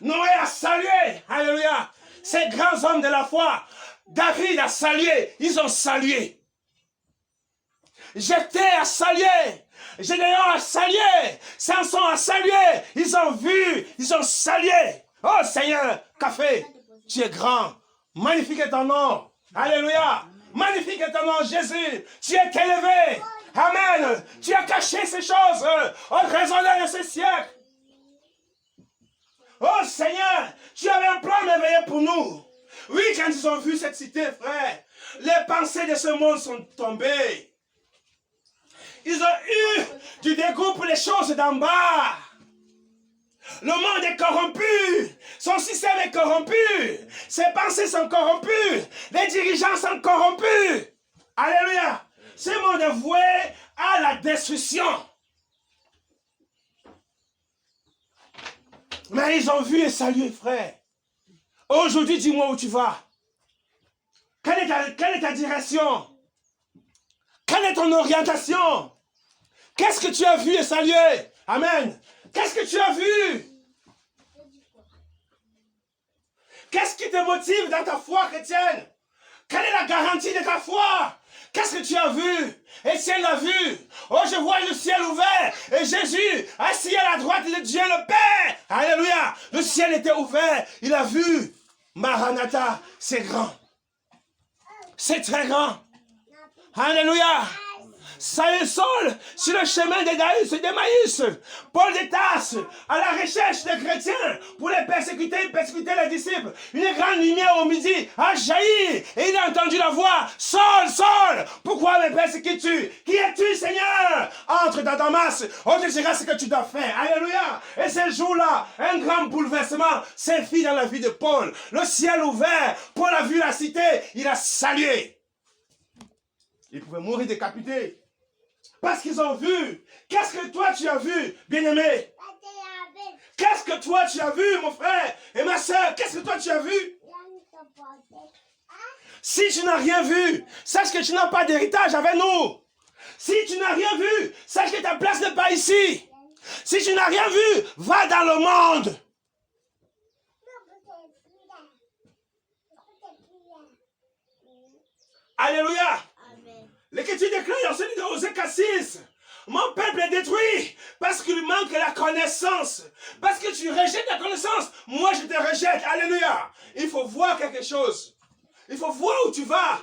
Noé a salué. Alléluia. Ces grands hommes de la foi. David a salué. Ils ont salué. Jephthé a salué. Gédéon a salué. Samson a salué. Ils ont vu. Ils ont salué. Oh Seigneur, café, tu es grand. Magnifique est ton nom. Alléluia. Magnifique est ton nom, Jésus. Tu es élevé. Amen. Tu as caché ces choses au raisonnement de ce siècle. Oh Seigneur, tu avais un plan merveilleux pour nous. Oui, quand ils ont vu cette cité, frère, les pensées de ce monde sont tombées. Ils ont eu du dégoût pour les choses d'en bas. Le monde est corrompu. Son système est corrompu. Ses pensées sont corrompues. Les dirigeants sont corrompus. Alléluia. Ce monde est voué à la destruction. Mais ils ont vu et salué, frère. Aujourd'hui, dis-moi où tu vas. Quelle est ta direction? Quelle est ton orientation? Qu'est-ce que tu as vu et salué? Amen. Qu'est-ce que tu as vu? Qu'est-ce qui te motive dans ta foi chrétienne? Quelle est la garantie de ta foi? Qu'est-ce que tu as vu? Étienne l'a vu. Oh, je vois le ciel ouvert. Et Jésus, assis à la droite de Dieu le Père. Alléluia. Le ciel était ouvert. Il a vu. Maranatha, c'est grand. C'est très grand. Alléluia. Saül sur le chemin d'Emmaüs, Paul de Tarse, à la recherche des chrétiens pour les persécuter les disciples. Une grande lumière au midi a jailli et il a entendu la voix. Saul, Saul, pourquoi me persécutes-tu? Qui es-tu, Seigneur? Entre dans Damas, on te dira ce que tu dois faire. Alléluia. Et ce jour-là, un grand bouleversement s'est fait dans la vie de Paul. Le ciel ouvert, Paul a vu la cité, il a salué. Il pouvait mourir décapité. Parce qu'ils ont vu. Qu'est-ce que toi tu as vu, bien-aimé? Qu'est-ce que toi tu as vu, mon frère et ma soeur? Qu'est-ce que toi tu as vu? Si tu n'as rien vu, sache que tu n'as pas d'héritage avec nous. Si tu n'as rien vu, sache que ta place n'est pas ici. Si tu n'as rien vu, va dans le monde. Alléluia. L'Écriture déclare dans ce livre de Osée 4:6, mon peuple est détruit parce qu'il manque la connaissance. Parce que tu rejettes la connaissance, moi je te rejette. Alléluia. Il faut voir quelque chose. Il faut voir où tu vas.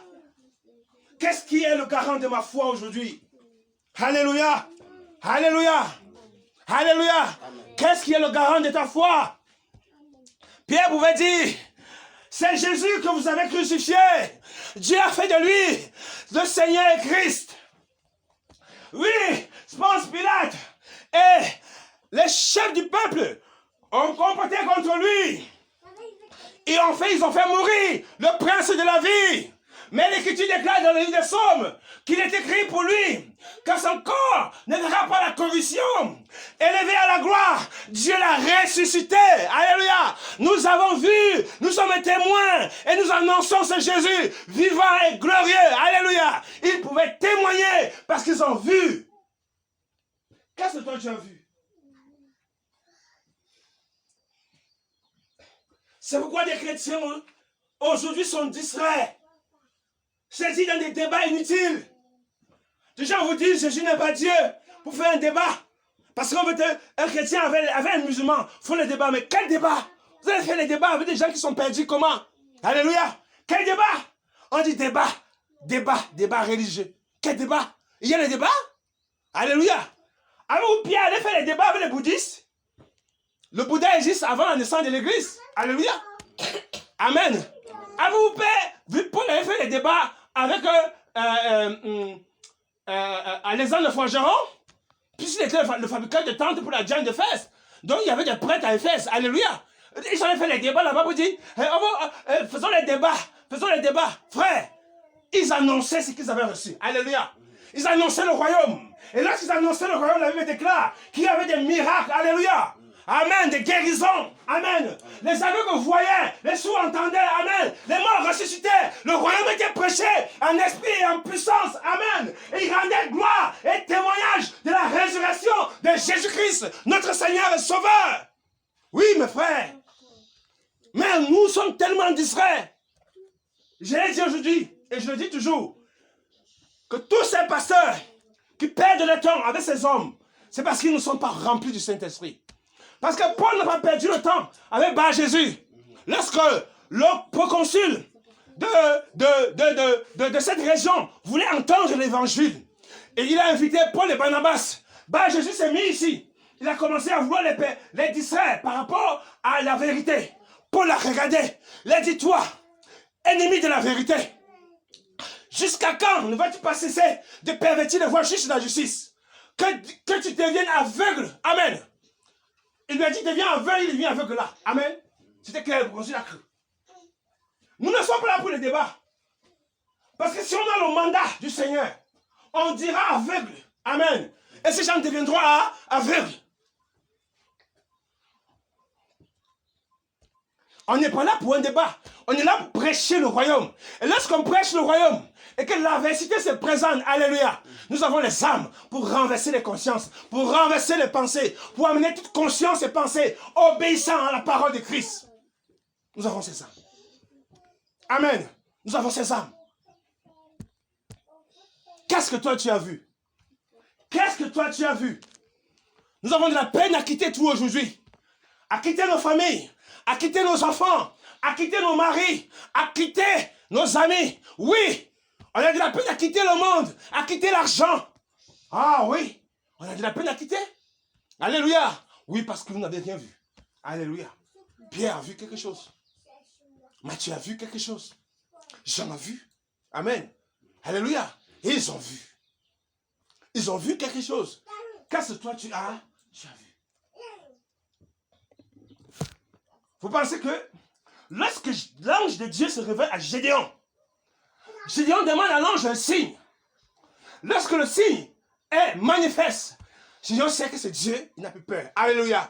Qu'est-ce qui est le garant de ma foi aujourd'hui? Alléluia. Alléluia. Alléluia. Qu'est-ce qui est le garant de ta foi? Pierre pouvait dire, c'est Jésus que vous avez crucifié. Dieu a fait de lui le Seigneur et Christ. Oui, Ponce Pilate et les chefs du peuple ont comploté contre lui. Ils ont fait mourir le prince de la vie. Mais l'Écriture déclare dans le livre des Psaumes qu'il est écrit pour lui que son corps ne verra pas la corruption. Élevé à la gloire, Dieu l'a ressuscité. Alléluia. Nous avons vu, nous sommes témoins et nous annonçons ce Jésus vivant et glorieux. Alléluia. Ils pouvaient témoigner parce qu'ils ont vu. Qu'est-ce que toi tu as vu? C'est pourquoi des chrétiens aujourd'hui sont distraits. C'est dit dans des débats inutiles. Des gens vous disent Jésus n'est pas Dieu pour faire un débat. Parce qu'un chrétien avec un musulman font le débat. Mais quel débat? Vous allez faire les débats avec des gens qui sont perdus comment? Alléluia. Quel débat? On dit débat religieux. Quel débat? Il y a les débats? Alléluia. Avez-vous bien allé faire les débats avec les bouddhistes? Le Bouddha existe avant la naissance de l'église. Alléluia. Amen. Avez-vous vu Paul avait fait les débats avec Alexandre le forgeron? Puisqu'il était le fabricant de tentes pour la Diane d'Éphèse. Donc il y avait des prêtres à Éphèse. Alléluia. Ils avaient fait les débats là-bas pour dire faisons les débats. Frère, ils annonçaient ce qu'ils avaient reçu. Alléluia. Ils annonçaient le royaume. Et lorsqu'ils annonçaient le royaume, la Bible déclare qu'il y avait des miracles. Alléluia. Amen, des guérisons. Amen. Les aveugles voyaient, les sourds entendaient. Amen. Les morts ressuscitaient. Le royaume était prêché en esprit et en puissance. Amen. Et il rendait gloire et témoignage de la résurrection de Jésus-Christ, notre Seigneur et Sauveur. Oui, mes frères. Mais nous sommes tellement distraits. Je l'ai dit aujourd'hui, et je le dis toujours, que tous ces pasteurs qui perdent le temps avec ces hommes, c'est parce qu'ils ne sont pas remplis du Saint-Esprit. Parce que Paul n'a pas perdu le temps avec Bar Jésus. Lorsque le proconsul de cette région voulait entendre l'évangile, et il a invité Paul et Barnabas, Bar Jésus s'est mis ici. Il a commencé à vouloir les distraire par rapport à la vérité. Paul a regardé. Il a dit, toi, ennemi de la vérité, jusqu'à quand ne vas-tu pas cesser de pervertir les voies justes de la justice? Que tu deviennes aveugle. Amen. Il lui a dit, deviens aveugle, il devient aveugle là. Amen. C'était clair, le consul a cru. Nous ne sommes pas là pour les débats. Parce que si on a le mandat du Seigneur, on dira aveugle. Amen. Et ces gens deviendront aveugles. On n'est pas là pour un débat. On est là pour prêcher le royaume. Et lorsqu'on prêche le royaume, et que l'adversité se présente, alléluia, nous avons les âmes pour renverser les consciences, pour renverser les pensées, pour amener toute conscience et pensée obéissant à la parole de Christ. Nous avons ces âmes. Amen. Nous avons ces âmes. Qu'est-ce que toi tu as vu? Qu'est-ce que toi tu as vu? Nous avons de la peine à quitter tout aujourd'hui. À quitter nos familles, à quitter nos enfants, à quitter nos maris, à quitter nos amis. Oui, on a de la peine à quitter le monde, à quitter l'argent. Ah oui, on a de la peine à quitter. Alléluia. Oui, parce que vous n'avez rien vu. Alléluia. Pierre a vu quelque chose. Matthieu a vu quelque chose. Jean a vu. Amen. Alléluia. Et ils ont vu. Ils ont vu quelque chose. Qu'est-ce que toi tu as vu? Vous pensez que lorsque l'ange de Dieu se révèle à Gédéon, Gédéon demande à l'ange un signe. Lorsque le signe est manifeste, Gédéon sait que c'est Dieu, il n'a plus peur. Alléluia.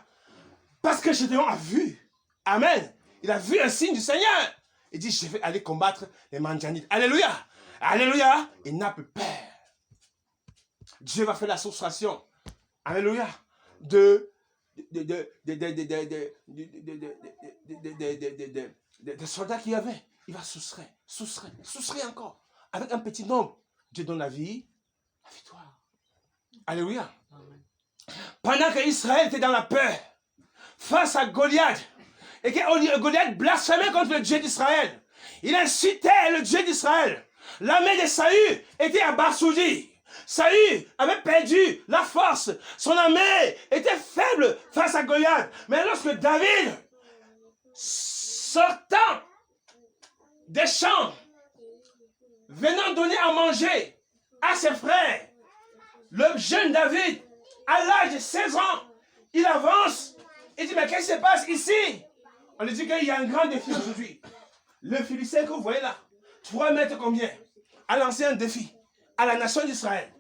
Parce que Gédéon a vu. Amen. Il a vu un signe du Seigneur. Il dit, je vais aller combattre les Mandjanites. Alléluia. Alléluia. Il n'a plus peur. Dieu va faire la soustraction. Alléluia. Des soldats qu'il y avait. Il va soustraire encore. Avec un petit nombre. Dieu donne la vie, la victoire. Alléluia. Amen. Pendant que Israël était dans la peur, face à Goliath, et que Goliath blasphémait contre le Dieu d'Israël, il incitait le Dieu d'Israël. L'armée de Saül était abasourdie. Saül avait perdu la force. Son armée était faible face à Goliath. Mais lorsque David, sortant des champs, venant donner à manger à ses frères, le jeune David, à l'âge de 16 ans, il avance. Il dit, mais qu'est-ce qui se passe ici? On lui dit qu'il y a un grand défi aujourd'hui. Le Philistin que vous voyez là, 3 mètres combien, a lancé un défi à la nation d'Israël.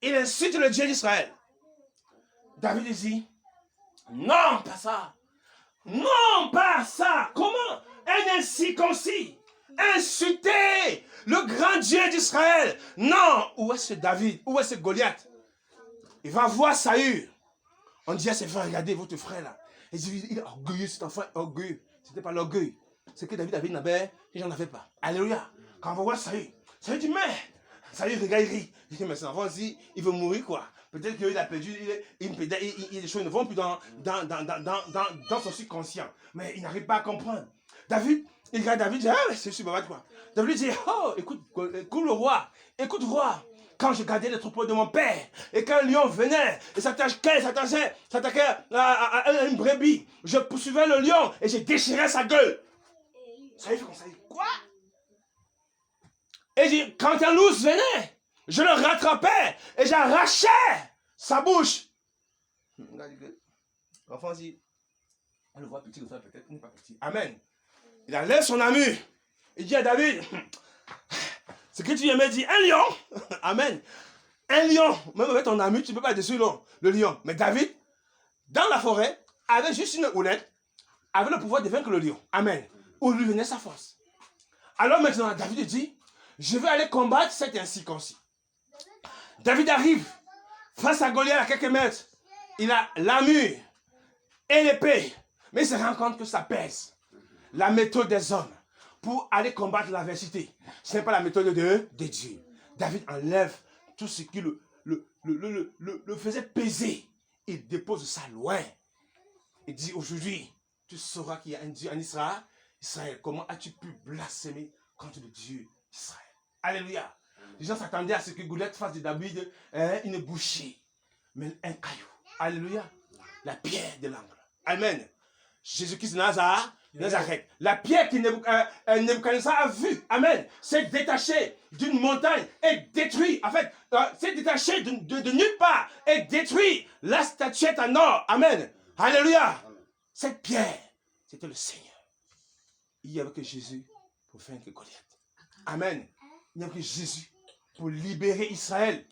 Il insulte le Dieu d'Israël. David dit, non, pas ça. Non, pas ça. Comment un incirconcis insulter le grand Dieu d'Israël? Non. Où est ce David? Où est ce Goliath? Il va voir Saül. On dit à ses frères, regardez votre frère là. Il dit, il est orgueilleux, cet enfant est orgueilleux. Ce n'était pas l'orgueil. C'est que David avait une abeille, et j'en avais pas. Alléluia. Quand on va voir Saül, Saül dit, mais Saül regarde, il rit. Il dit, mais cet enfant aussi, il veut mourir quoi. Peut-être qu'il a perdu, les choses ne vont plus dans son subconscient. Mais il n'arrive pas à comprendre. David, il regarde David, il dit, ah, c'est super bavard quoi. David dit, oh, écoute le roi, écoute roi. Quand je gardais les troupeaux de mon père, et quand un lion venait, et s'attaquait à une brebis, je poursuivais le lion, et je déchirais sa gueule. Ça y fait comme ça, quoi? Et dit, quand un loup venait, je le rattrapais, et j'arrachais sa bouche. L'enfant dit, on le voit petit, peut-être, il n'est pas petit. Amen. Il enlève son armure. Il dit à David, ce que tu viens me dire, un lion, amen, un lion, même avec ton armure, tu ne peux pas dessus le lion. Mais David, dans la forêt, avait juste une houlette, avait le pouvoir de vaincre le lion. Amen. Où lui venait sa force. Alors maintenant, David dit, je vais aller combattre cet incirconcis. David arrive face à Goliath à quelques mètres. Il a l'armure et l'épée, mais il se rend compte que ça pèse. La méthode des hommes pour aller combattre l'adversité, ce n'est pas la méthode de Dieu. David enlève tout ce qui le faisait peser. Il dépose ça loin. Il dit aujourd'hui, tu sauras qu'il y a un Dieu en Israël. Israël, comment as-tu pu blasphémer contre le Dieu d'Israël? Alléluia. Les gens s'attendaient à ce que Goliath fasse de David une bouchée. Mais un caillou. Alléluia. La pierre de l'angle. Amen. Jésus-Christ de Nazareth. La pierre que Nebuchadnezzar a vue, amen, s'est détachée d'une montagne et détruit, en fait, s'est détachée de nulle part et détruit la statuette en or. Amen. Alléluia. Cette pierre, c'était le Seigneur. Il n'y avait que Jésus pour vaincre Goliath. Amen. Il n'y avait que Jésus pour libérer Israël.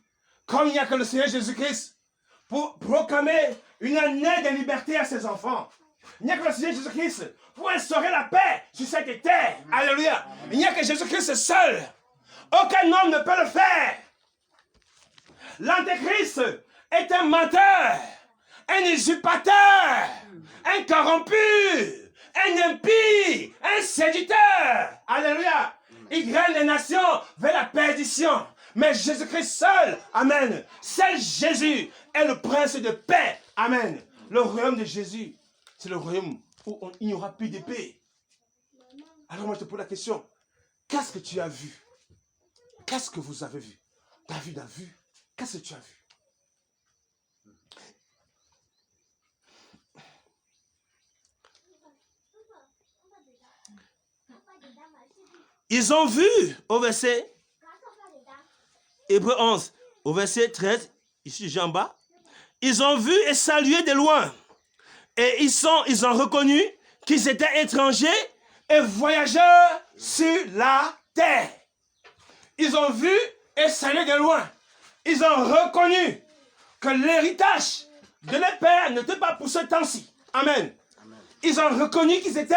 Comme il n'y a que le Seigneur Jésus-Christ pour proclamer une année de liberté à ses enfants. Il n'y a que le Seigneur Jésus-Christ pour instaurer la paix sur cette terre. Alléluia. Il n'y a que Jésus-Christ seul. Aucun homme ne peut le faire. L'Antéchrist est un menteur, un usurpateur, un corrompu, un impie, un séducteur. Alléluia. Il graine les nations vers la perdition. Mais Jésus-Christ seul, amen, seul Jésus est le prince de paix. Amen. Le royaume de Jésus, c'est le royaume où il n'y aura plus d'épée. Alors moi je te pose la question, qu'est-ce que tu as vu? Qu'est-ce que vous avez vu? David a vu. Qu'est-ce que tu as vu? Ils ont vu au verset Hébreux 11, au verset 13, ici en bas, ils ont vu et salué de loin. Et ils ont reconnu qu'ils étaient étrangers et voyageurs sur la terre. Ils ont vu et salué de loin. Ils ont reconnu que l'héritage de leur père n'était pas pour ce temps-ci. Amen. Ils ont reconnu qu'ils étaient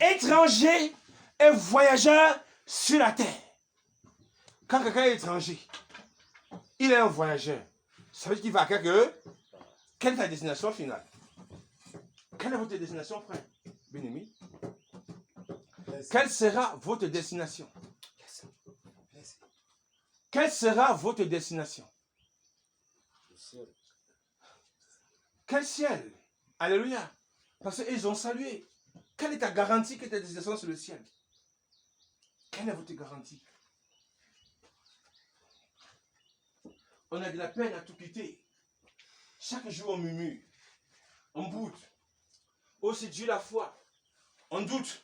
étrangers et voyageurs sur la terre. Quand quelqu'un est étranger, il est un voyageur. Ça veut dire qu'il va à quelque... Quelle est ta destination finale? Quelle est votre destination, frère? Bien-aimé. Quelle sera votre destination? Quelle sera votre destination? Quel ciel? Alléluia. Parce qu'ils ont salué. Quelle est ta garantie que ta destination sur le ciel? Quelle est votre garantie? On a de la peine à tout quitter. Chaque jour on murmure. On boude. Oh, c'est Dieu la foi. On doute.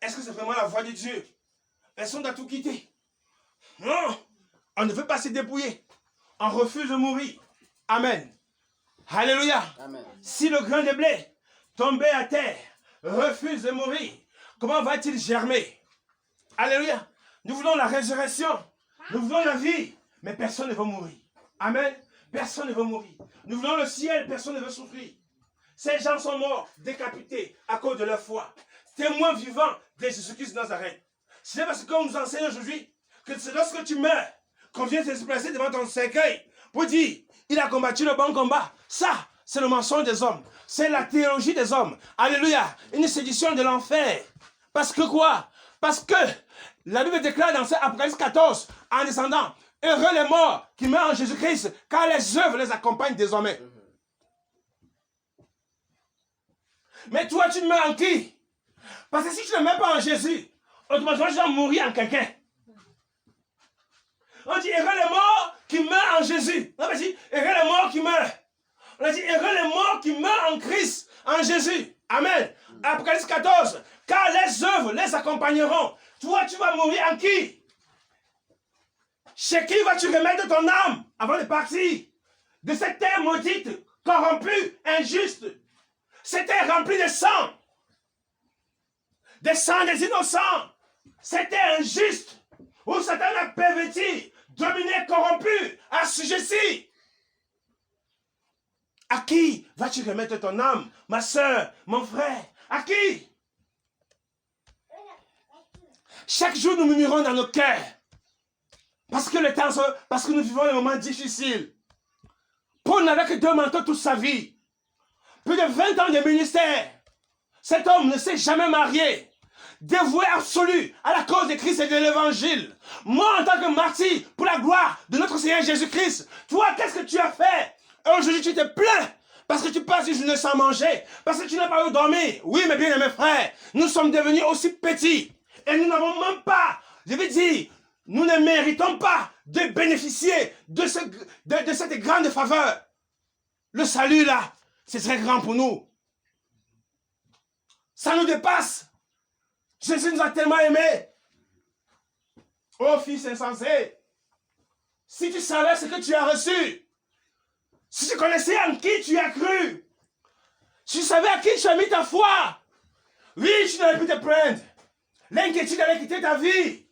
Est-ce que c'est vraiment la voix de Dieu? Est-ce qu'on doit tout quitter? Non. On ne veut pas se dépouiller. On refuse de mourir. Amen. Alléluia. Amen. Si le grain de blé tombé à terre refuse de mourir, comment va-t-il germer? Alléluia. Nous voulons la résurrection. Nous voulons la vie. Mais personne ne veut mourir. Amen. Personne ne veut mourir. Nous voulons le ciel. Personne ne veut souffrir. Ces gens sont morts, décapités à cause de leur foi. Témoins vivants de Jésus-Christ de Nazareth. C'est parce qu'on nous enseigne aujourd'hui que c'est lorsque tu meurs qu'on vient se placer devant ton cercueil pour dire il a combattu le bon combat. Ça, c'est le mensonge des hommes. C'est la théologie des hommes. Alléluia. Une sédition de l'enfer. Parce que quoi? Parce que la Bible déclare dans Apocalypse 14, en descendant, heureux les morts qui meurent en Jésus-Christ, car les œuvres les accompagnent désormais. Mais toi, tu meurs en qui? Parce que si tu ne meurs pas en Jésus, automatiquement, tu vas mourir en quelqu'un. On dit heureux les morts qui meurent en Jésus. On a dit heureux les morts qui meurent. On a dit heureux les morts qui meurent en Christ, en Jésus. Amen. Apocalypse 14. Car les œuvres les accompagneront. Toi, tu vas mourir en qui? Chez qui vas-tu remettre ton âme avant de partir? De cette terre maudite, corrompue, injuste. Cette terre remplie de sang. Des sangs des innocents. Cette terre injuste. Où Satan a perverti, dominé, corrompu, assujetti. À qui vas-tu remettre ton âme, ma soeur, mon frère? À qui? Chaque jour, nous murmurons dans nos cœurs. Parce que nous vivons des moments difficiles. Paul n'avait que 2 manteaux toute sa vie. Plus de 20 ans de ministère. Cet homme ne s'est jamais marié. Dévoué absolu à la cause de Christ et de l'évangile. Moi, en tant que martyr, pour la gloire de notre Seigneur Jésus-Christ, toi, qu'est-ce que tu as fait? Aujourd'hui, tu te plains parce que tu passes une journée sans manger, parce que tu n'as pas eu dormir. Oui, mes bien-aimés frères, nous sommes devenus aussi petits et nous n'avons même pas, je veux dire, nous ne méritons pas de bénéficier de cette grande faveur. Le salut, là, c'est très grand pour nous. Ça nous dépasse. Jésus nous a tellement aimés. Oh, fils insensé, si tu savais ce que tu as reçu, si tu connaissais en qui tu as cru, si tu savais à qui tu as mis ta foi, oui, tu n'aurais pu te plaindre. L'inquiétude allait quitter ta vie.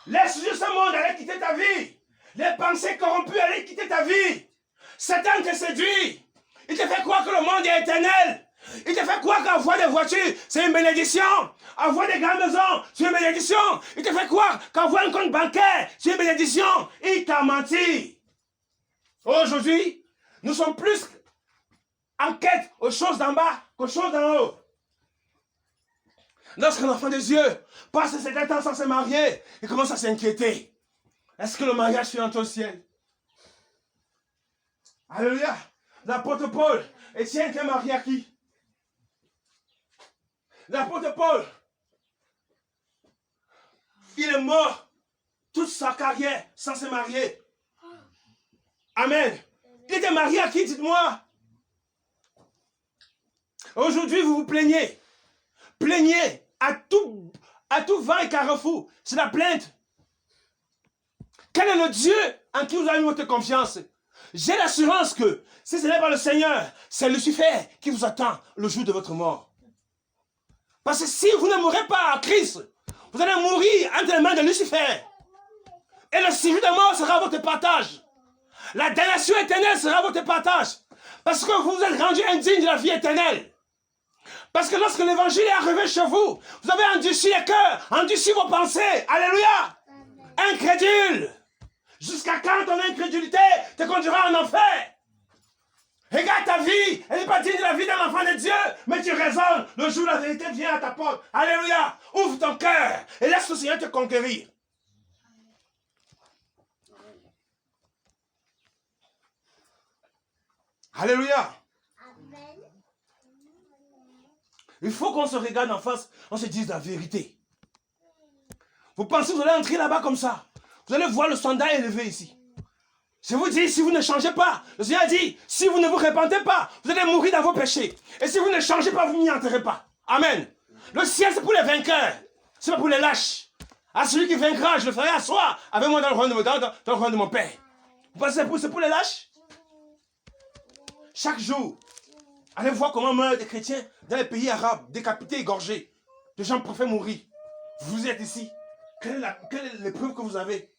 Les sujets de ce monde allaient quitter ta vie. Les pensées corrompues allaient quitter ta vie. Satan te séduit. Il te fait croire que le monde est éternel. Il te fait croire qu'avoir des voitures, c'est une bénédiction. Avoir des grandes maisons, c'est une bénédiction. Il te fait croire qu'avoir un compte bancaire, c'est une bénédiction. Il t'a menti. Aujourd'hui, nous sommes plus en quête aux choses d'en bas qu'aux choses d'en haut. Lorsqu'un enfant de Dieu passe un certain temps sans se marier, il commence à s'inquiéter. Est-ce que le mariage fait entrer au ciel? Alléluia. L'apôtre Paul, Étienne était marié à qui? L'apôtre Paul, il est mort toute sa carrière sans se marier. Amen. Il était marié à qui, dites-moi? Aujourd'hui, vous vous plaignez. Plaignez à tout vent et carrefour. C'est la plainte. Quel est le Dieu en qui vous avez mis votre confiance? J'ai l'assurance que si ce n'est pas le Seigneur, c'est Lucifer qui vous attend le jour de votre mort. Parce que si vous ne mourrez pas à Christ, vous allez mourir entre les mains de Lucifer. Et le signe de mort sera votre partage. La damnation éternelle sera votre partage. Parce que vous vous êtes rendu indigne de la vie éternelle. Parce que lorsque l'évangile est arrivé chez vous, vous avez endurci les cœurs, endurci vos pensées. Alléluia. Incrédule. Jusqu'à quand ton incrédulité te conduira en enfer? Regarde ta vie, elle n'est pas digne de la vie d'un enfant de Dieu, mais tu raisonnes, le jour où la vérité vient à ta porte. Alléluia, ouvre ton cœur et laisse le Seigneur te conquérir. Alléluia. Il faut qu'on se regarde en face, on se dise la vérité. Vous pensez que vous allez entrer là-bas comme ça? Vous allez voir le standard élevé ici. Je vous dis, si vous ne changez pas, le Seigneur dit, si vous ne vous repentez pas, vous allez mourir dans vos péchés. Et si vous ne changez pas, vous n'y entrerez pas. Amen. Le ciel, c'est pour les vainqueurs. Ce n'est pas pour les lâches. À celui qui vaincra, je le ferai asseoir avec moi dans le royaume de mon Père. Vous pensez que c'est pour les lâches? Chaque jour, allez voir comment meurent des chrétiens dans les pays arabes, décapités, égorgés. Des gens préfèrent mourir. Vous êtes ici. Quelle est l'épreuve que vous avez?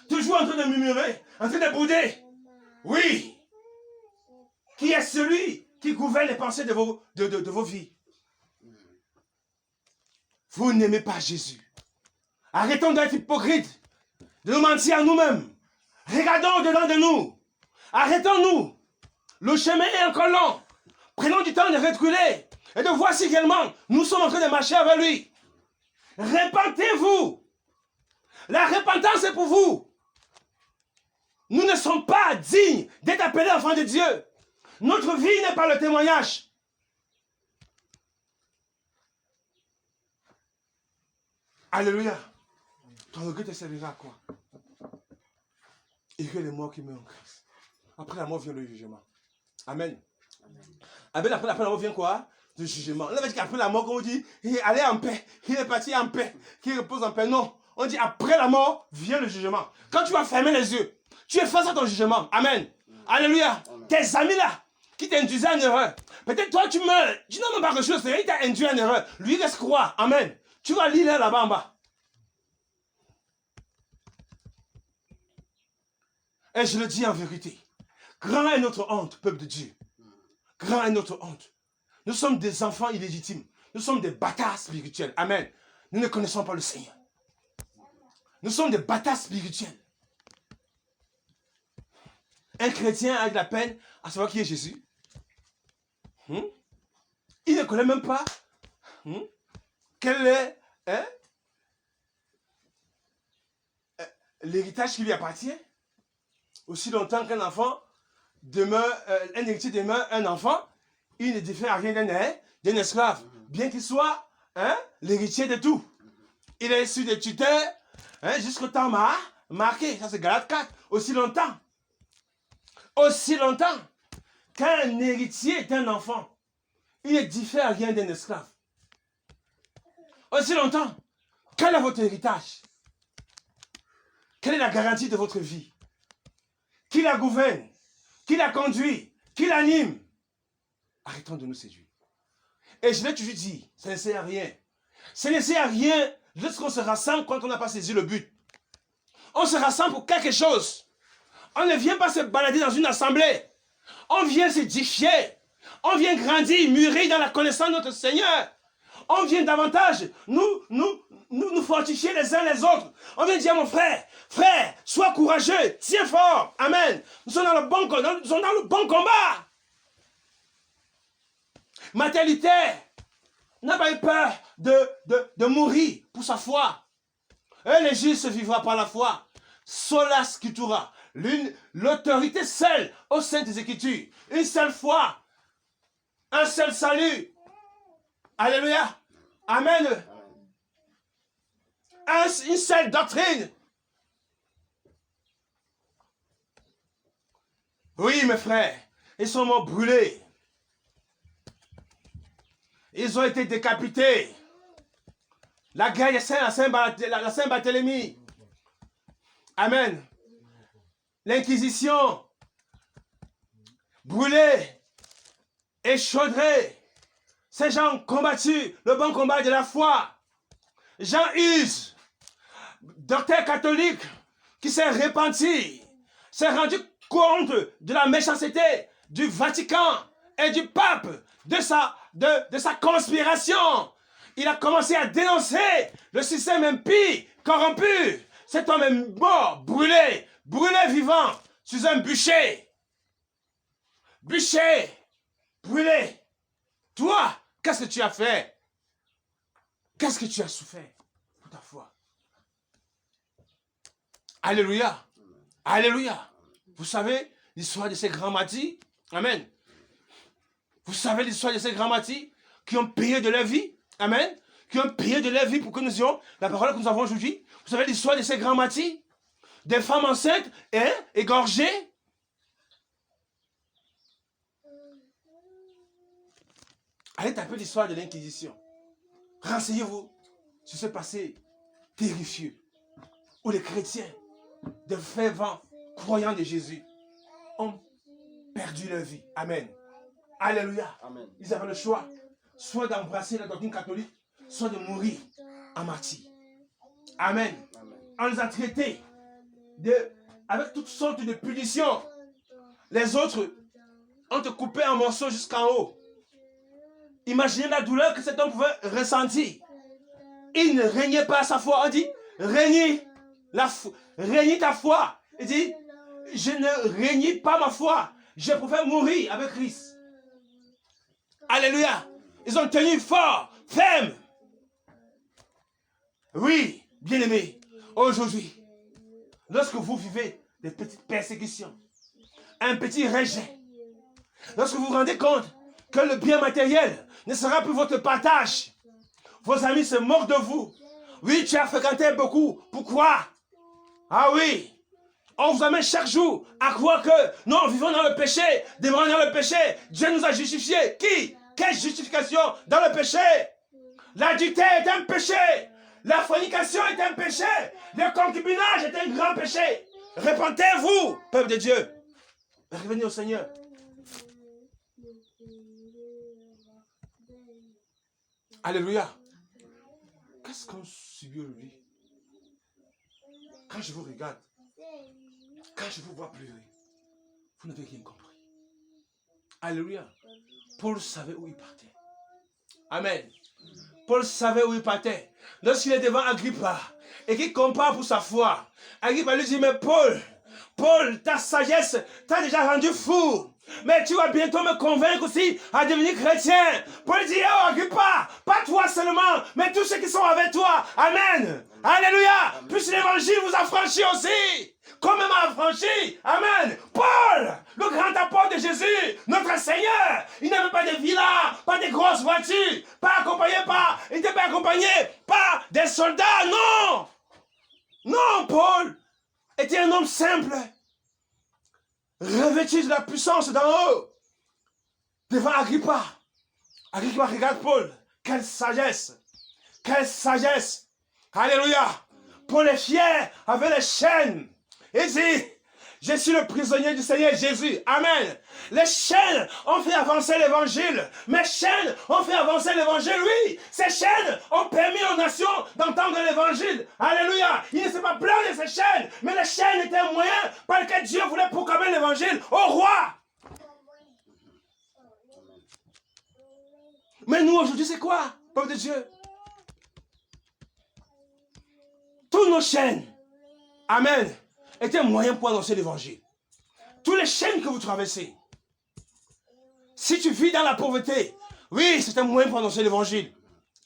Toujours en train de murmurer, en train de bouder. Oui. Qui est celui qui gouverne les pensées de vos vies? Vous n'aimez pas Jésus. Arrêtons d'être hypocrites, de nous mentir à nous-mêmes. Regardons au-dedans de nous. Arrêtons-nous. Le chemin est encore long. Prenons du temps de reculer et de voir si réellement nous sommes en train de marcher avec lui. Repentez-vous. La repentance est pour vous. Nous ne sommes pas dignes d'être appelés enfants de Dieu. Notre vie n'est pas le témoignage. Alléluia. Ton orgueil te servira à quoi? Il y a les morts qui meurent en Christ. Après la mort vient le jugement. Amen. Amen. Après la mort vient quoi? Le jugement. On avait dit qu'après la mort, on dit, il allait en paix, il est parti en paix, qu'il repose en paix. Non. On dit après la mort vient le jugement. Quand tu vas fermer les yeux, tu es face à ton jugement. Amen. Alléluia. Tes amis là, qui t'induisaient en erreur. Peut-être toi tu meurs, tu n'as même pas reçu le Seigneur, il t'a induit en erreur. Lui il reste croire. Amen. Tu vas lire là-bas en bas. Et je le dis en vérité. Grand est notre honte, peuple de Dieu. Grand est notre honte. Nous sommes des enfants illégitimes. Nous sommes des bâtards spirituels. Amen. Nous ne connaissons pas le Seigneur. Nous sommes des bâtards spirituels. Un chrétien a de la peine à savoir qui est Jésus. Il ne connaît même pas quel est l'héritage qui lui appartient. Aussi longtemps qu'un enfant demeure, un héritier demeure un enfant, il ne diffère à rien d'un esclave, bien qu'il soit l'héritier de tout. Il est issu des tuteurs jusqu'au temps marqué. Ça c'est Galates 4. Aussi longtemps qu'un héritier est un enfant, il ne diffère à rien d'un esclave. Aussi longtemps, quel est votre héritage? Quelle est la garantie de votre vie? Qui la gouverne? Qui la conduit? Qui l'anime? Arrêtons de nous séduire. Et je l'ai toujours dit, ça ne sert à rien. Ça ne sert à rien lorsqu'on se rassemble quand on n'a pas saisi le but. On se rassemble pour quelque chose. On ne vient pas se balader dans une assemblée. On vient s'édifier. On vient grandir, mûrir dans la connaissance de notre Seigneur. On vient davantage nous fortifier les uns les autres. On vient dire à mon frère, sois courageux, tiens fort. Amen. Nous sommes dans le bon combat. Martin Luther n'a pas eu peur de mourir pour sa foi. Et les justes vivra par la foi. Sola scriptura. L'autorité seule aux saintes écritures. Une seule foi. Un seul salut. Alléluia. Amen. Une seule doctrine. Oui, mes frères, ils sont morts brûlés. Ils ont été décapités. La guerre de Saint-Barthélemy. Amen. L'Inquisition. Brûlés. Échaudrés. Ces gens ont combattu le bon combat de la foi. Jean Hus, docteur catholique, qui s'est repenti, s'est rendu compte de la méchanceté du Vatican et du pape, de sa conspiration. Il a commencé à dénoncer le système impie, corrompu. Cet homme est mort, brûlé vivant, sous un bûcher. Bûcher, brûlé. Toi, qu'est-ce que tu as fait? Qu'est-ce que tu as souffert pour ta foi? Alléluia. Alléluia. Vous savez l'histoire de ces grands martyrs? Amen. Vous savez l'histoire de ces grands martyrs qui ont payé de leur vie? Amen. Qui ont payé de leur vie pour que nous ayons la parole que nous avons aujourd'hui? Vous savez l'histoire de ces grands martyrs? Des femmes enceintes et égorgées? Allez taper l'histoire de l'Inquisition. Renseignez-vous sur ce passé terrifieux où les chrétiens, de fervents croyants de Jésus, ont perdu leur vie. Amen. Alléluia. Amen. Ils avaient le choix, soit d'embrasser la doctrine catholique, soit de mourir en martyrs. Amen. On les a traités avec toutes sortes de punitions. Les autres ont te coupé en morceaux jusqu'en haut. Imaginez la douleur que cet homme pouvait ressentir. Il ne régnait pas sa foi. On dit, régnis ta foi. Il dit, je ne régnis pas ma foi. Je préfère mourir avec Christ. Alléluia. Ils ont tenu fort, ferme. Oui, bien-aimés, aujourd'hui, lorsque vous vivez des petites persécutions, un petit rejet, lorsque vous vous rendez compte que le bien matériel ne sera plus votre partage, vos amis se moquent de vous. Oui, tu as fréquenté beaucoup. Pourquoi? Ah oui, on vous amène chaque jour à croire que nous vivons dans le péché, demeurons dans le péché. Dieu nous a justifiés. Qui? Quelle justification dans le péché? L'adultère est un péché. La fornication est un péché. Le concubinage est un grand péché. Repentez-vous, peuple de Dieu. Revenez au Seigneur. Alléluia. Qu'est-ce qu'on subit aujourd'hui? Quand je vous regarde, quand je vous vois pleurer, vous n'avez rien compris. Alléluia. Paul savait où il partait. Amen. Paul savait où il partait. Lorsqu'il est devant Agrippa et qu'il compare pour sa foi, Agrippa lui dit, mais Paul, ta sagesse t'a déjà rendu fou. Mais tu vas bientôt me convaincre aussi à devenir chrétien. Paul dit, oh Agrippa, pas toi seulement, mais tous ceux qui sont avec toi. Amen. Alléluia. Puisque l'évangile vous a franchi aussi. Comme il m'a franchi. Amen. Paul, le grand apôtre de Jésus, notre Seigneur, il n'avait pas de villas, pas de grosses voitures, il n'était pas accompagné par des soldats, non. Non, Paul était un homme simple, revêtu de la puissance d'en haut, devant Agrippa. Agrippa regarde Paul, quelle sagesse, quelle sagesse. Alléluia. Paul est fier avec les chaînes. Il dit, je suis le prisonnier du Seigneur Jésus. Amen. Les chaînes ont fait avancer l'évangile. Mes chaînes ont fait avancer l'évangile, oui. Ces chaînes ont permis aux nations d'entendre l'évangile. Alléluia. Il ne s'est pas plaint de ces chaînes, mais les chaînes étaient un moyen par lequel Dieu voulait proclamer l'évangile au roi. Mais nous aujourd'hui, c'est quoi, peuple de Dieu? Toutes nos chaînes, amen, étaient un moyen pour annoncer l'évangile. Toutes les chaînes que vous traversez, si tu vis dans la pauvreté, oui, c'est un moyen pour annoncer l'évangile.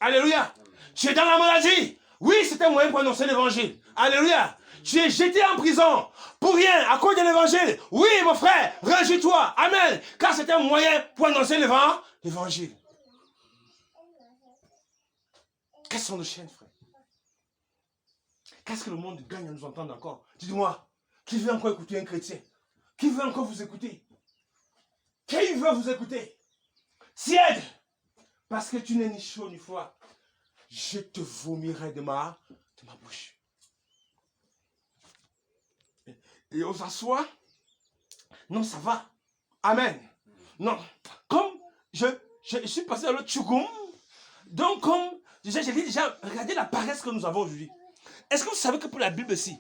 Alléluia. Tu es dans la maladie, oui, c'est un moyen pour annoncer l'évangile. Alléluia. Tu es jeté en prison pour rien à cause de l'évangile. Oui, mon frère, réjouis-toi. Amen. Car c'est un moyen pour annoncer l'évangile. Quelles sont nos chaînes, frère? Qu'est-ce que le monde gagne à nous entendre encore? Dites-moi, qui veut encore écouter un chrétien? Qui veut encore vous écouter? Qui veut vous écouter? Tiède, parce que tu n'es ni chaud ni froid, je te vomirai de ma bouche. Et on s'assoit? Non, ça va. Amen. Non. Comme je suis passé dans le tchougoum, donc comme j'ai dit déjà, regardez la paresse que nous avons aujourd'hui. Est-ce que vous savez que pour la Bible aussi,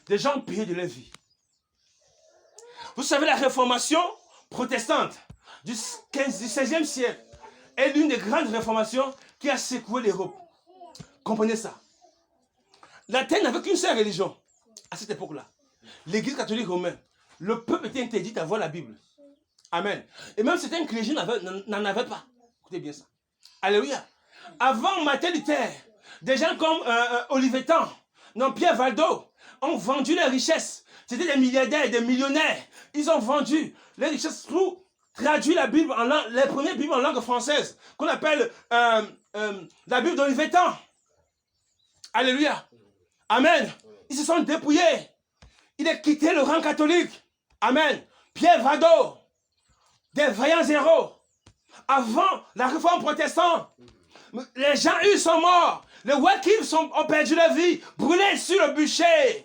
des gens ont payé de leur vie? Vous savez, la réformation protestante du 16e siècle est l'une des grandes réformations qui a secoué l'Europe. Comprenez ça. L'Athènes n'avait qu'une seule religion à cette époque-là. L'Église catholique romaine. Le peuple était interdit d'avoir la Bible. Amen. Et même certains clergés n'en avaient pas. Écoutez bien ça. Alléluia. Avant Martin Luther, des gens comme Olivetan, non, Pierre Valdo, ont vendu leurs richesses. C'était des milliardaires et des millionnaires. Ils ont vendu les richesses pour traduire la Bible en langue, les premières Bibles en langue française, qu'on appelle la Bible d'Olivetan. Alléluia. Amen. Ils se sont dépouillés. Il a quitté le rang catholique. Amen. Pierre Valdo, des vaillants héros. Avant la réforme protestante, les gens, sont morts. Les Wycliffe ont perdu leur vie, brûlés sur le bûcher.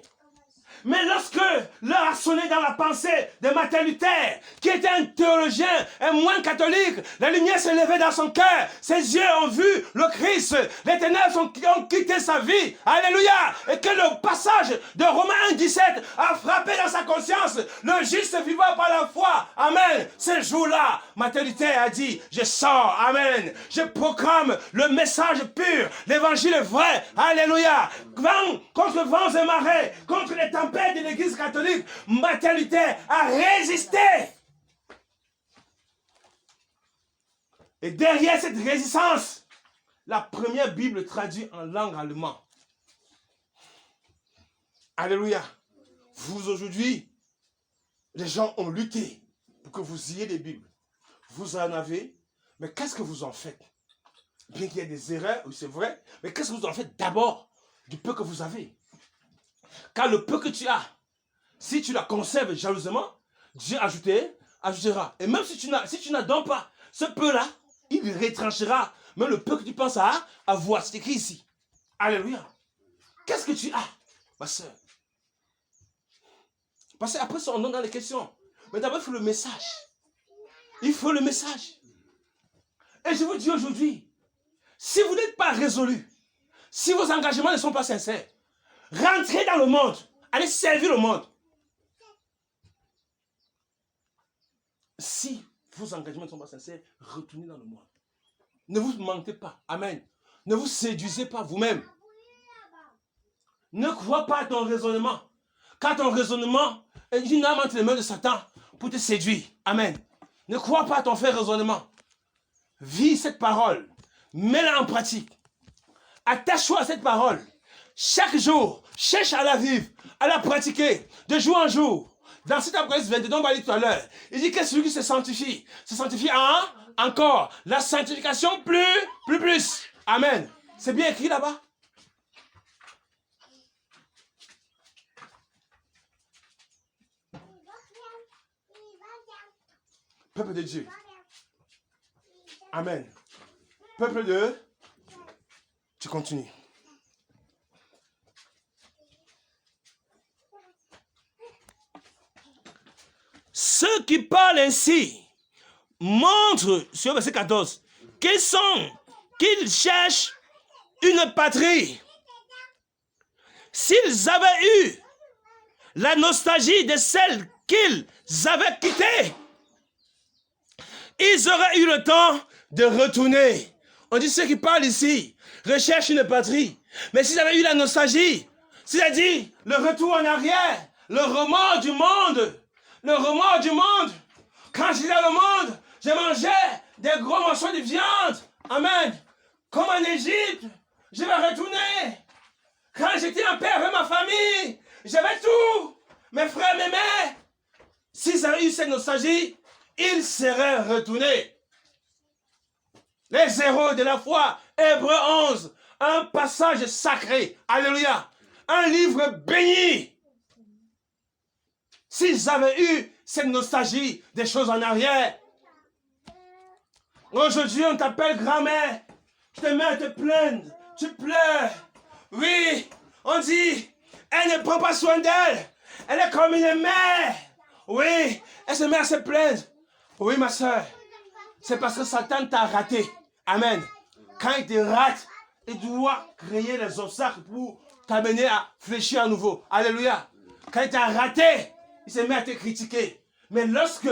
Mais lorsque l'heure a sonné dans la pensée de Martin Luther, qui était un théologien, un moine catholique, la lumière s'est levée dans son cœur. Ses yeux ont vu le Christ. Les ténèbres ont quitté sa vie. Alléluia. Et que le passage de Romains 1,17 a frappé dans sa conscience. Le juste vivra par la foi. Amen. Ce jour-là, Martin Luther a dit, je sors. Amen. Je proclame le message pur. L'évangile est vrai. Alléluia. Contre vents et marées, contre les tempêtes de l'église catholique, Martin Luther a résisté. Et derrière cette résistance, la première Bible traduite en langue allemande. Alléluia. Vous aujourd'hui, les gens ont lutté pour que vous ayez des Bibles. Vous en avez, mais qu'est-ce que vous en faites? Bien qu'il y ait des erreurs, oui c'est vrai, mais qu'est-ce que vous en faites d'abord du peu que vous avez? Car le peu que tu as, si tu la conserves jalousement, Dieu ajoutera. Et même si tu n'as donc pas ce peu-là, il retranchera même le peu que tu penses à avoir. C'est écrit ici. Alléluia. Qu'est-ce que tu as, ma soeur? Parce qu'après ça, on entre dans les questions. Mais d'abord, il faut le message. Il faut le message. Et je vous dis aujourd'hui, si vous n'êtes pas résolu, si vos engagements ne sont pas sincères, rentrez dans le monde. Allez servir le monde. Si vos engagements ne sont pas sincères, retournez dans le monde. Ne vous mentez pas. Amen. Ne vous séduisez pas vous-même. Ne crois pas à ton raisonnement. Car ton raisonnement est une arme entre les mains de Satan pour te séduire. Amen. Ne crois pas à ton fait raisonnement. Vis cette parole. Mets-la en pratique. Attache-toi à cette parole. Chaque jour, cherche à la vivre, à la pratiquer, de jour en jour. Dans cet Apocalypse 22, dont on va lire tout à l'heure, il dit que celui qui se sanctifie encore. La sanctification plus. Amen. C'est bien écrit là-bas. Peuple de Dieu. Amen. Peuple de... Tu continues. Ceux qui parlent ainsi montrent, sur verset 14, qu'ils cherchent une patrie. S'ils avaient eu la nostalgie de celle qu'ils avaient quittée, ils auraient eu le temps de retourner. On dit ceux qui parlent ici recherchent une patrie. Mais s'ils avaient eu la nostalgie, c'est-à-dire le retour en arrière, le remords du monde. Le remords du monde. Quand j'étais dans le monde, je mangeais des gros morceaux de viande. Amen. Comme en Égypte, je vais retourner. Quand j'étais en paix avec ma famille, j'avais tout. Mes frères m'aimaient. S'ils avaient eu cette nostalgie, ils seraient retournés. Les héros de la foi, Hébreux 11, un passage sacré. Alléluia. Un livre béni. S'ils avaient eu cette nostalgie des choses en arrière. Aujourd'hui, on t'appelle grand-mère. Tu te mets à te plaindre. Tu pleures. Oui, on dit, elle ne prend pas soin d'elle. Elle est comme une mère. Oui, elle se met à se plaindre. Oui, ma soeur. C'est parce que Satan t'a raté. Amen. Quand il te rate, il doit créer les obstacles pour t'amener à fléchir à nouveau. Alléluia. Quand il t'a raté, il se met à te critiquer. Mais lorsque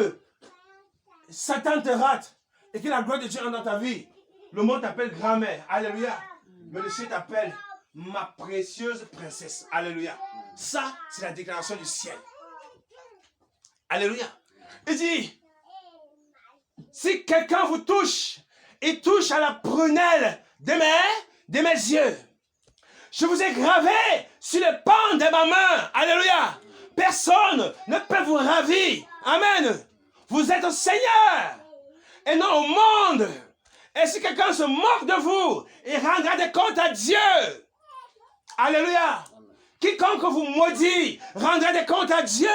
Satan te rate et que la gloire de Dieu entre dans ta vie, le monde t'appelle grand-mère. Alléluia. Mais le ciel t'appelle ma précieuse princesse. Alléluia. Ça, c'est la déclaration du ciel. Alléluia. Il dit, si quelqu'un vous touche, il touche à la prunelle de mes yeux. Je vous ai gravé sur le pan de ma main. Alléluia. Personne ne peut vous ravir. Amen. Vous êtes au Seigneur et non au monde. Et si quelqu'un se moque de vous, il rendra des comptes à Dieu. Alléluia. Quiconque vous maudit rendra des comptes à Dieu.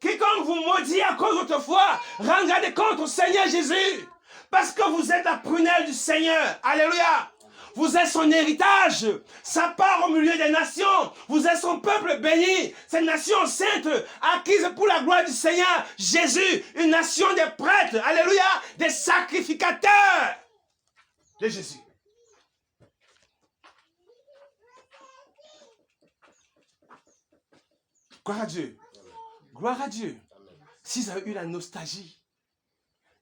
Quiconque vous maudit à cause de votre foi rendra des comptes au Seigneur Jésus. Parce que vous êtes la prunelle du Seigneur. Alléluia. Vous êtes son héritage. Sa part au milieu des nations. Vous êtes son peuple béni. Cette nation sainte, acquise pour la gloire du Seigneur Jésus. Une nation des prêtres. Alléluia. Des sacrificateurs de Jésus. Gloire à Dieu. Gloire à Dieu. S'ils avaient eu la nostalgie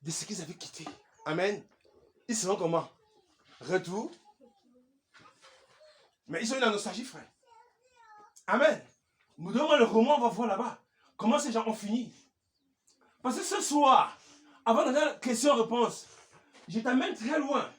de ce qu'ils avaient quitté. Amen. Ils seront comment? Retour. Mais ils ont eu la nostalgie, frère. Amen. Nous donnons le roman, on va voir là-bas. Comment ces gens ont fini. Parce que ce soir, avant d'aller à la question-réponse, je t'amène très loin.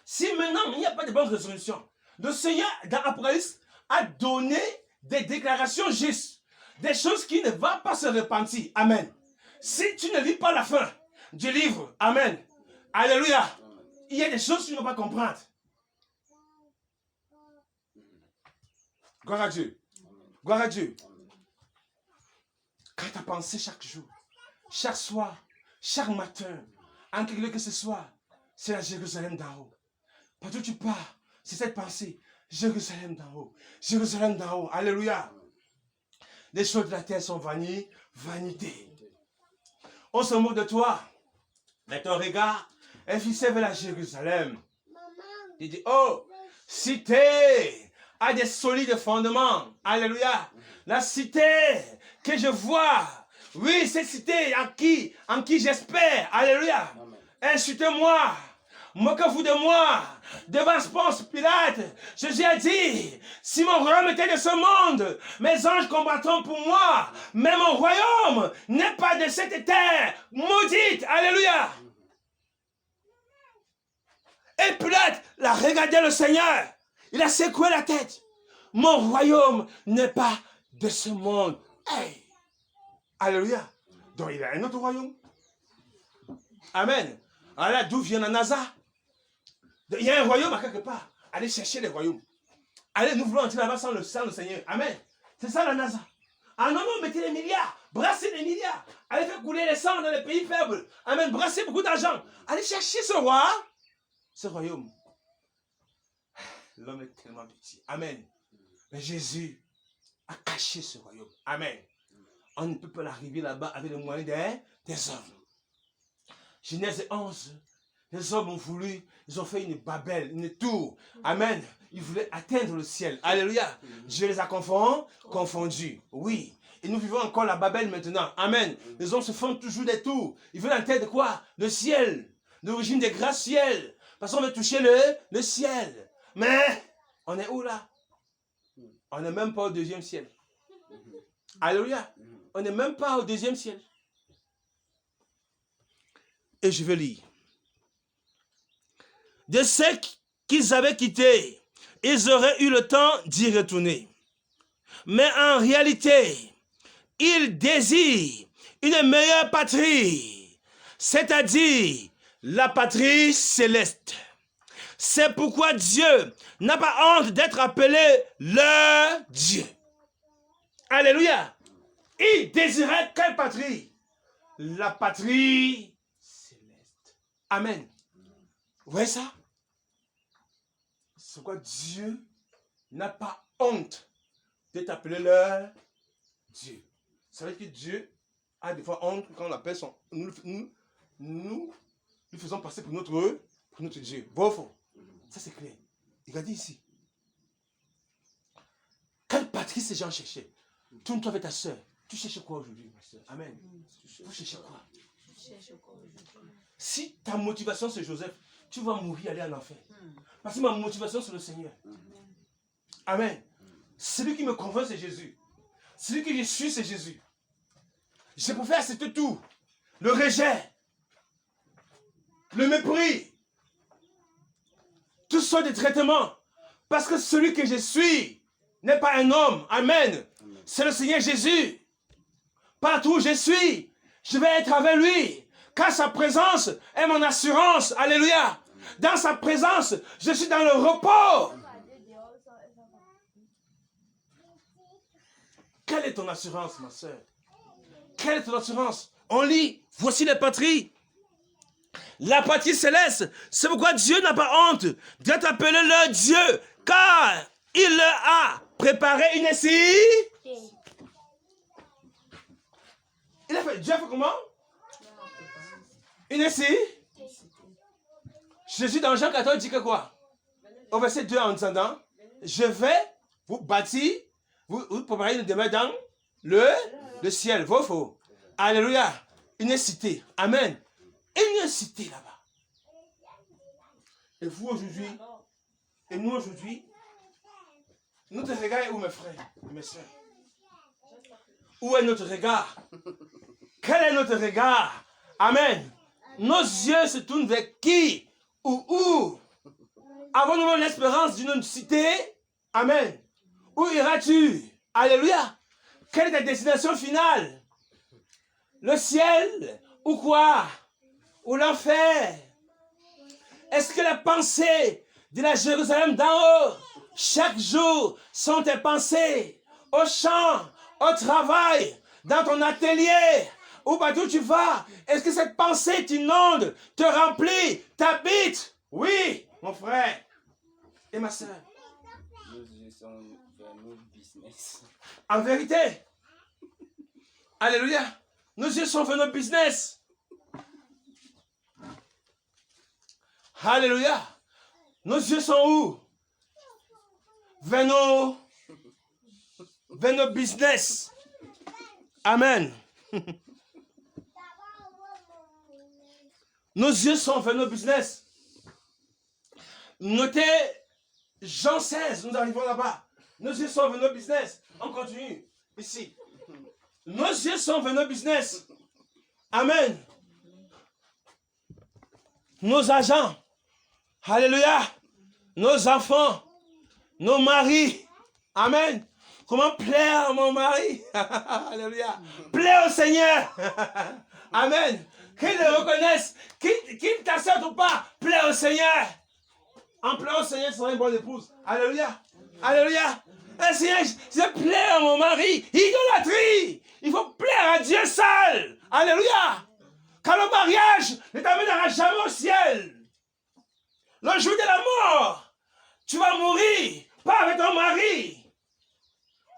Si maintenant il n'y a pas de bonne résolution, le Seigneur dans Apocalypse a donné des déclarations justes, des choses qui ne vont pas se repentir. Amen. Si tu ne lis pas la fin du livre, amen. Alléluia. Il y a des choses que tu ne vas pas comprendre. Gloire à Dieu. Gloire à Dieu. Quand tu as pensé chaque jour, chaque soir, chaque matin, en quelque que ce soit, c'est la Jérusalem d'en haut. Partout où tu pars, c'est cette pensée. Jérusalem d'en haut. Jérusalem d'en haut. Alléluia. Les choses de la terre sont vanité. On se moque de toi. Mais ton regard est fixé vers la Jérusalem. Tu dis, oh, cité a des solides fondements. Alléluia. La cité que je vois. Oui, cette cité en qui j'espère. Alléluia. Insultez-moi. Moquez-vous de moi. Devant Ponce Pilate, Jésus a dit, si mon royaume était de ce monde, mes anges combattront pour moi. Mais mon royaume n'est pas de cette terre maudite. Alléluia. Et Pilate a regardé le Seigneur. Il a secoué la tête. Mon royaume n'est pas de ce monde. Hey. Alléluia. Donc il a un autre royaume. Amen. Alors là, d'où vient la NASA? Il y a un royaume à quelque part. Allez chercher les royaumes. Allez, nous voulons entrer là-bas sans le Seigneur. Amen. C'est ça la NASA. Ah non, non, mettez les milliards. Brassez les milliards. Allez faire couler les sangs dans les pays faibles. Amen. Brassez beaucoup d'argent. Allez chercher ce roi. Ce royaume. L'homme est tellement petit. Amen. Mais Jésus a caché ce royaume. Amen. On ne peut pas l'arriver là-bas avec les moyens des hommes. Genèse 11. Les hommes ont voulu, ils ont fait une Babel, une tour. Amen. Ils voulaient atteindre le ciel. Alléluia. Dieu les a confondus. Oui. Et nous vivons encore la Babel maintenant. Amen. Les hommes se font toujours des tours. Ils veulent atteindre quoi? Le ciel. L'origine des grâces ciel. Parce qu'on veut toucher le ciel. Mais, on est où là? On n'est même pas au deuxième ciel. Alléluia. On n'est même pas au deuxième ciel. Et je vais lire. De ceux qu'ils avaient quittés, ils auraient eu le temps d'y retourner. Mais en réalité, ils désirent une meilleure patrie, c'est-à-dire la patrie céleste. C'est pourquoi Dieu n'a pas honte d'être appelé leur Dieu. Alléluia. Ils désiraient quelle patrie? La patrie céleste. Amen. Vous voyez ça? C'est quoi? Dieu n'a pas honte d'être appelé leur Dieu. Ça veut dire que Dieu a des fois honte quand on appelle son... Nous lui faisons passer pour notre Dieu. Bon, faux. Ça c'est clair. Il a dit ici. Quelle patrie ces gens cherchaient? Tourne-toi avec ta soeur. Tu cherches quoi aujourd'hui, ma soeur? Amen. Vous cherchez quoi? Si ta motivation c'est Joseph, tu vas mourir, aller en enfer. Parce que ma motivation c'est le Seigneur. Amen. Celui qui me convainc c'est Jésus. Celui que je suis c'est Jésus. Je préfère accepter tout. Le rejet. Le mépris. Tout ça des traitements. Parce que celui que je suis n'est pas un homme. Amen. C'est le Seigneur Jésus. Partout où je suis, je vais être avec lui. Car sa présence est mon assurance. Alléluia. Dans sa présence, je suis dans le repos. Quelle est ton assurance, ma soeur? Quelle est ton assurance? On lit, voici les patries. la patrie céleste. C'est pourquoi Dieu n'a pas honte d'être appelé leur Dieu, car il leur a préparé une cité. Il a fait, Dieu a fait comment? Une cité. Jésus dans Jean 14 dit que quoi? Au verset 2 en descendant, je vais vous bâtir, vous préparer une demeure dans le ciel. Vos faux. Alléluia. Une cité. Amen. Une cité là-bas. Et vous aujourd'hui, et nous aujourd'hui, notre regard est où, mes frères et mes soeurs? Où est notre regard? Quel est notre regard? Amen. Nos yeux se tournent vers qui? Où? Avons-nous l'espérance d'une cité? Amen. Où iras-tu? Alléluia. Quelle est ta destination finale? Le ciel ou quoi? Ou l'enfer? Est-ce que les pensées de la Jérusalem d'en haut, chaque jour, sont tes pensées? Au champ, au travail, dans ton atelier, ou partout où tu vas, est-ce que cette pensée t'inonde, te remplit, t'habite? Oui, mon frère et ma soeur.
Nos yeux sont vers nos business.
En vérité, alléluia, nos yeux sont vers nos business. Alléluia, nos yeux sont où? Vers nos business. Amen. Nos yeux sont vers nos business. Notez Jean 16, nous arrivons là-bas. Nos yeux sont vers nos business. On continue ici. Nos yeux sont vers nos business. Amen. Nos agents. Alléluia. Nos enfants. Nos maris. Amen. Comment plaire à mon mari? Alléluia. Plaire au Seigneur. Amen. Qu'ils le reconnaissent, qu'ils t'acceptent ou pas, plaire au Seigneur. En plaire au Seigneur, tu seras une bonne épouse. Alléluia. Alléluia. Seigneur, je plaire à mon mari. Idolâtrie. Il faut plaire à Dieu seul. Alléluia. Car le mariage ne t'amènera jamais au ciel. Le jour de la mort, tu vas mourir, pas avec ton mari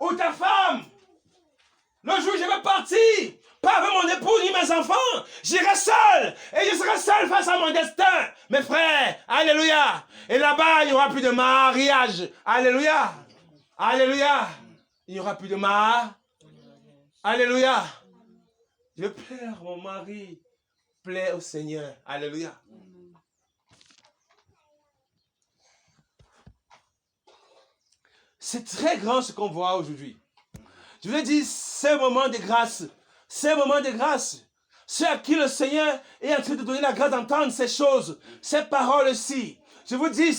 ou ta femme. Le jour où je vais partir, pas avec mon épouse ni mes enfants, j'irai seul et je serai seul face à mon destin. Mes frères, alléluia. Et là-bas, il n'y aura plus de mariage. Alléluia. Alléluia. Il n'y aura plus de mariage. Alléluia. Je plaire à mon mari, plaire au Seigneur. Alléluia. C'est très grand ce qu'on voit aujourd'hui. Je veux dire, c'est un moment de grâce. C'est un moment de grâce. Ceux à qui le Seigneur est en train de donner la grâce d'entendre ces choses, ces paroles-ci. Je vous dis,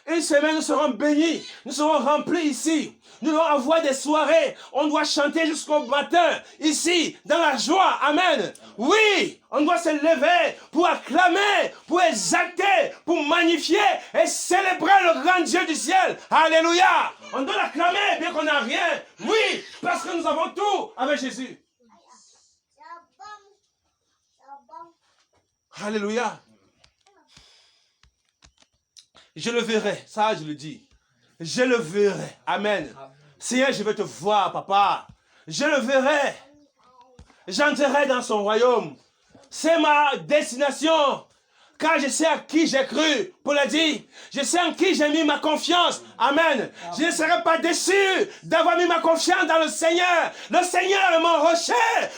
une semaine, nous serons bénis. Nous serons remplis ici. Nous allons avoir des soirées. On doit chanter jusqu'au matin. Ici, dans la joie. Amen. Oui, on doit se lever pour acclamer, pour exalter, pour magnifier et célébrer le grand Dieu du ciel. Alléluia. On doit l'acclamer bien qu'on n'a rien. Oui, parce que nous avons tout avec Jésus. Alléluia. Je le verrai, ça je le dis. Je le verrai. Amen. Seigneur, je vais te voir, papa. Je le verrai. J'entrerai dans son royaume. C'est ma destination. Car je sais à qui j'ai cru. Paul a dit, je sais en qui j'ai mis ma confiance. Amen. Je ne serai pas déçu d'avoir mis ma confiance dans le Seigneur. Le Seigneur est mon rocher.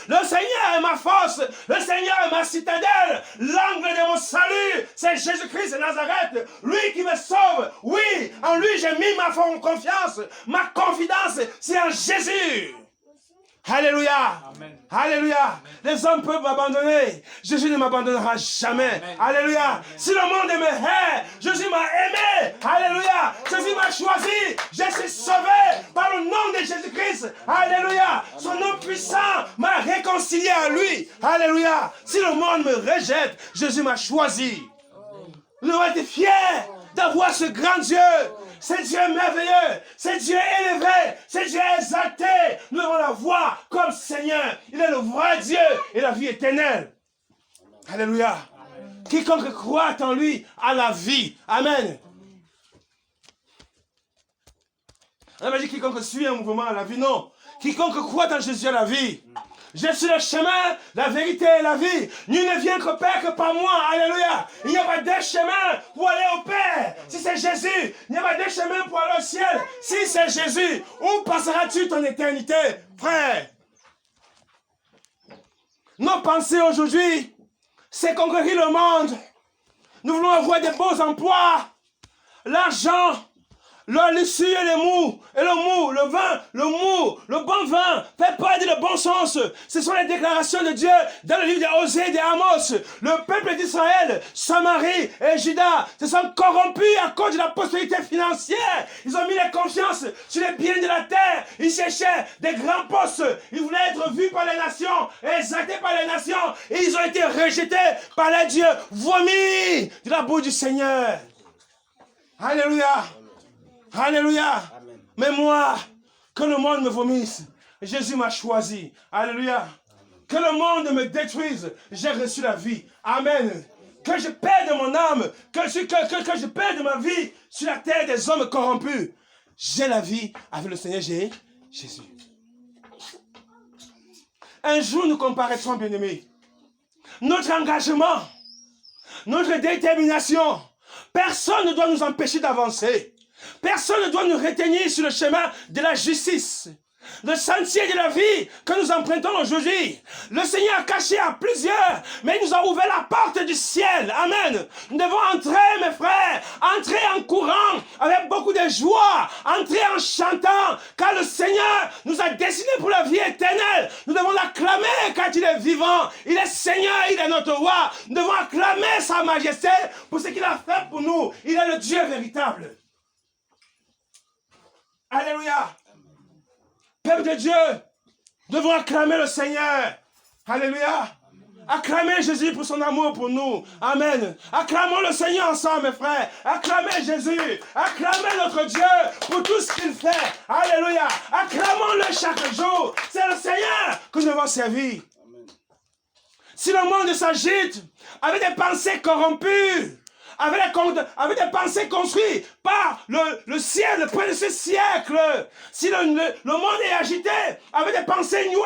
Le Seigneur est ma force. Le Seigneur est ma citadelle. L'angle de mon salut, c'est Jésus-Christ de Nazareth. Lui qui me sauve. Oui, en lui j'ai mis ma confiance. Ma confidence, c'est en Jésus. Alléluia. Amen. Alléluia. Les hommes peuvent m'abandonner. Jésus ne m'abandonnera jamais. Amen. Alléluia. Amen. Si le monde me hait, Jésus m'a aimé. Alléluia. Jésus m'a choisi. Je suis sauvé par le nom de Jésus-Christ. Alléluia. Son nom puissant m'a réconcilié à lui. Alléluia. Si le monde me rejette, Jésus m'a choisi. Nous devons être fiers d'avoir ce grand Dieu. C'est Dieu merveilleux, c'est Dieu élevé, c'est Dieu exalté. Nous devons la voir comme Seigneur. Il est le vrai Dieu et la vie éternelle. Alléluia. Quiconque croit en lui a la vie. Amen. On n'a pas dit quiconque suit un mouvement à la vie, non. Quiconque croit en Jésus a la vie. Je suis le chemin, la vérité et la vie. Nul ne vient qu'au Père que par moi. Alléluia. Il n'y a pas deux chemins pour aller au Père. Si c'est Jésus, il n'y a pas deux chemins pour aller au ciel. Si c'est Jésus, où passeras-tu ton éternité, frère? Nos pensées aujourd'hui, c'est conquérir le monde. Nous voulons avoir des beaux emplois, l'argent, le sucre et le mou, le vin, le mou, le bon vin, fait pas de bon sens. Ce sont les déclarations de Dieu dans le livre de Osée et d'Amos. Le peuple d'Israël, Samarie et Juda se sont corrompus à cause de la prospérité financière. Ils ont mis la confiance sur les biens de la terre. Ils cherchaient des grands postes. Ils voulaient être vus par les nations, exaltés par les nations. Et ils ont été rejetés par les dieux, vomis de la bouche du Seigneur. Alléluia. Alléluia. Amen. Mais moi, que le monde me vomisse, Jésus m'a choisi. Alléluia. Amen. Que le monde me détruise, j'ai reçu la vie. Amen. Que je perde mon âme, que je perde ma vie sur la terre des hommes corrompus. J'ai la vie avec le Seigneur Jésus. Un jour, nous comparaîtrons, bien-aimés. Notre engagement, notre détermination, personne ne doit nous empêcher d'avancer. Personne ne doit nous retenir sur le chemin de la justice. Le sentier de la vie que nous empruntons aujourd'hui. Le Seigneur a caché à plusieurs, mais il nous a ouvert la porte du ciel. Amen. Nous devons entrer, mes frères, entrer en courant avec beaucoup de joie, entrer en chantant, car le Seigneur nous a destinés pour la vie éternelle. Nous devons l'acclamer quand il est vivant. Il est Seigneur, il est notre roi. Nous devons acclamer sa majesté pour ce qu'il a fait pour nous. Il est le Dieu véritable. Alléluia. Peuple de Dieu, nous devons acclamer le Seigneur. Alléluia. Acclamez Jésus pour son amour pour nous. Amen. Acclamons le Seigneur ensemble, mes frères. Acclamez Jésus. Acclamez notre Dieu pour tout ce qu'il fait. Alléluia. Acclamons-le chaque jour. C'est le Seigneur que nous devons servir. Amen. Si le monde s'agite avec des pensées corrompues, avec des pensées construites par le ciel, le prince de ce siècle. Si le monde est agité avec des pensées New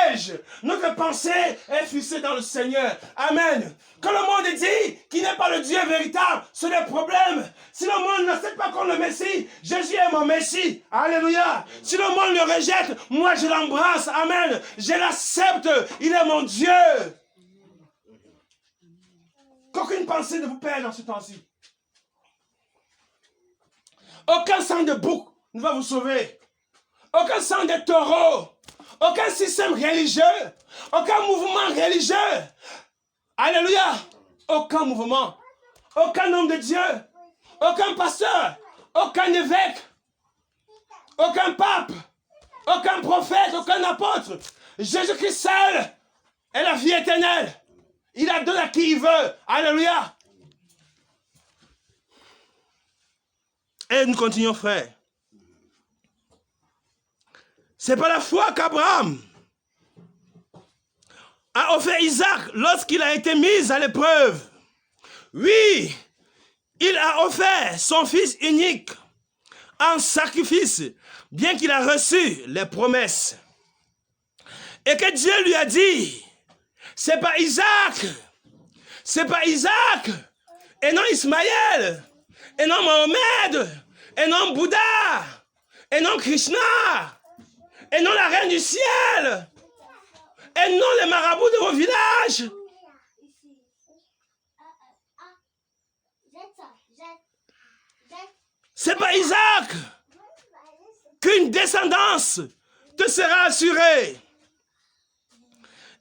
Age, notre pensée est fixée dans le Seigneur. Amen. Que le monde dit qu'il n'est pas le Dieu véritable, c'est le problème. Si le monde n'accepte pas comme le Messie, Jésus est mon Messie. Alléluia. Si le monde le rejette, moi je l'embrasse. Amen. Je l'accepte. Il est mon Dieu. Qu'aucune pensée ne vous perde dans ce temps-ci. Aucun sang de bouc ne va vous sauver. Aucun sang de taureau. Aucun système religieux. Aucun mouvement religieux. Alléluia. Aucun mouvement. Aucun homme de Dieu. Aucun pasteur. Aucun évêque. Aucun pape. Aucun prophète. Aucun apôtre. Jésus-Christ seul est la vie éternelle. Il la donne à qui il veut. Alléluia. Et nous continuons, frère. C'est par la foi qu'Abraham a offert Isaac lorsqu'il a été mis à l'épreuve. Oui, il a offert son fils unique en sacrifice, bien qu'il a reçu les promesses. Et que Dieu lui a dit, c'est pas Isaac, et non Ismaël, et non Mohamed, et non Bouddha, et non Krishna, et non la reine du ciel, et non les marabouts de vos villages. C'est pas Isaac qu'une descendance te sera assurée.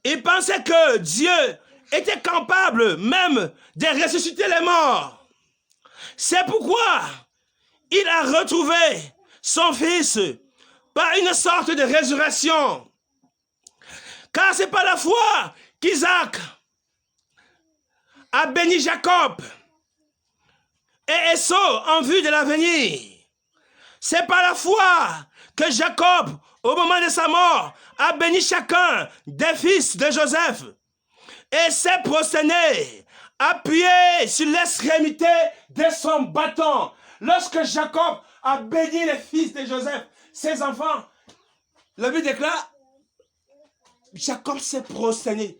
Il pensait que Dieu était capable même de ressusciter les morts. C'est pourquoi il a retrouvé son fils par une sorte de résurrection. Car c'est par la foi qu'Isaac a béni Jacob et Esau en vue de l'avenir. C'est par la foi que Jacob, au moment de sa mort, a béni chacun des fils de Joseph et s'est prosterné appuyé sur l'extrémité de son bâton. Lorsque Jacob a béni les fils de Joseph, ses enfants, la Bible déclare, Jacob s'est prosterné.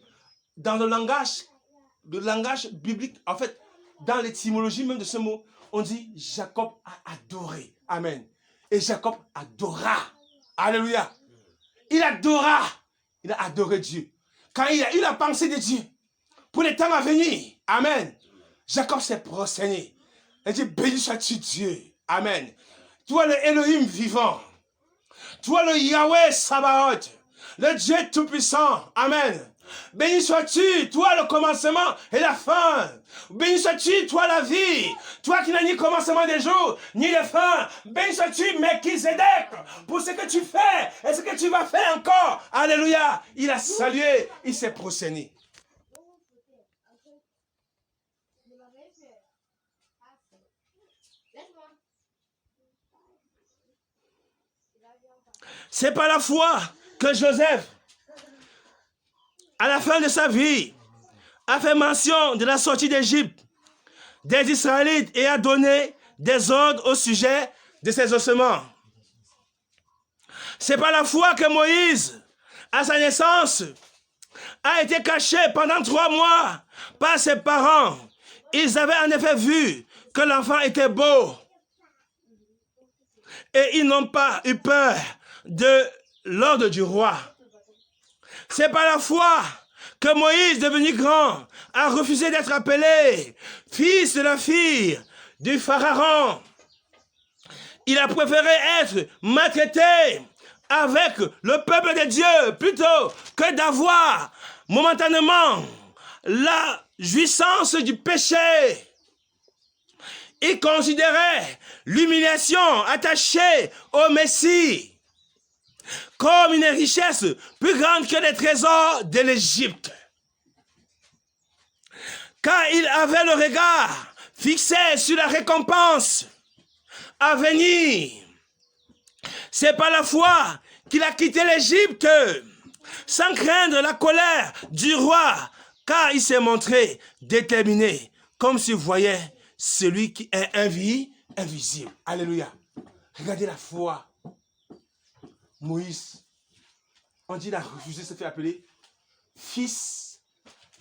Dans le langage biblique, en fait, dans l'étymologie même de ce mot, on dit Jacob a adoré. Amen. Et Jacob adora. Alléluia. Il adora. Il a adoré Dieu. Quand il a eu la pensée de Dieu, pour les temps à venir, amen, Jacob s'est prosterné. Il dit, béni sois-tu Dieu. Amen. Toi le Elohim vivant. Toi le Yahweh Sabaoth. Le Dieu Tout-Puissant. Amen. Béni sois-tu, toi le commencement et la fin. Béni sois-tu, toi la vie. Toi qui n'as ni commencement des jours, ni de fin. Béni sois-tu, Melchizedek, pour ce que tu fais et ce que tu vas faire encore. Alléluia. Il a salué, il s'est prosterné. C'est par la foi que Joseph, à la fin de sa vie, a fait mention de la sortie d'Égypte des Israélites et a donné des ordres au sujet de ses ossements. C'est par la foi que Moïse, à sa naissance, a été caché pendant 3 mois par ses parents. Ils avaient en effet vu que l'enfant était beau et ils n'ont pas eu peur de l'ordre du roi. C'est par la foi que Moïse, devenu grand, a refusé d'être appelé fils de la fille du Pharaon. Il a préféré être maltraité avec le peuple de Dieu plutôt que d'avoir momentanément la jouissance du péché. Il considérait l'humiliation attachée au Messie comme une richesse plus grande que les trésors de l'Égypte. Car il avait le regard fixé sur la récompense à venir. C'est par la foi qu'il a quitté l'Égypte sans craindre la colère du roi, car il s'est montré déterminé, comme s'il voyait celui qui est invisible. Alléluia. Regardez la foi. Moïse, on dit qu'il a refusé de se faire appeler fils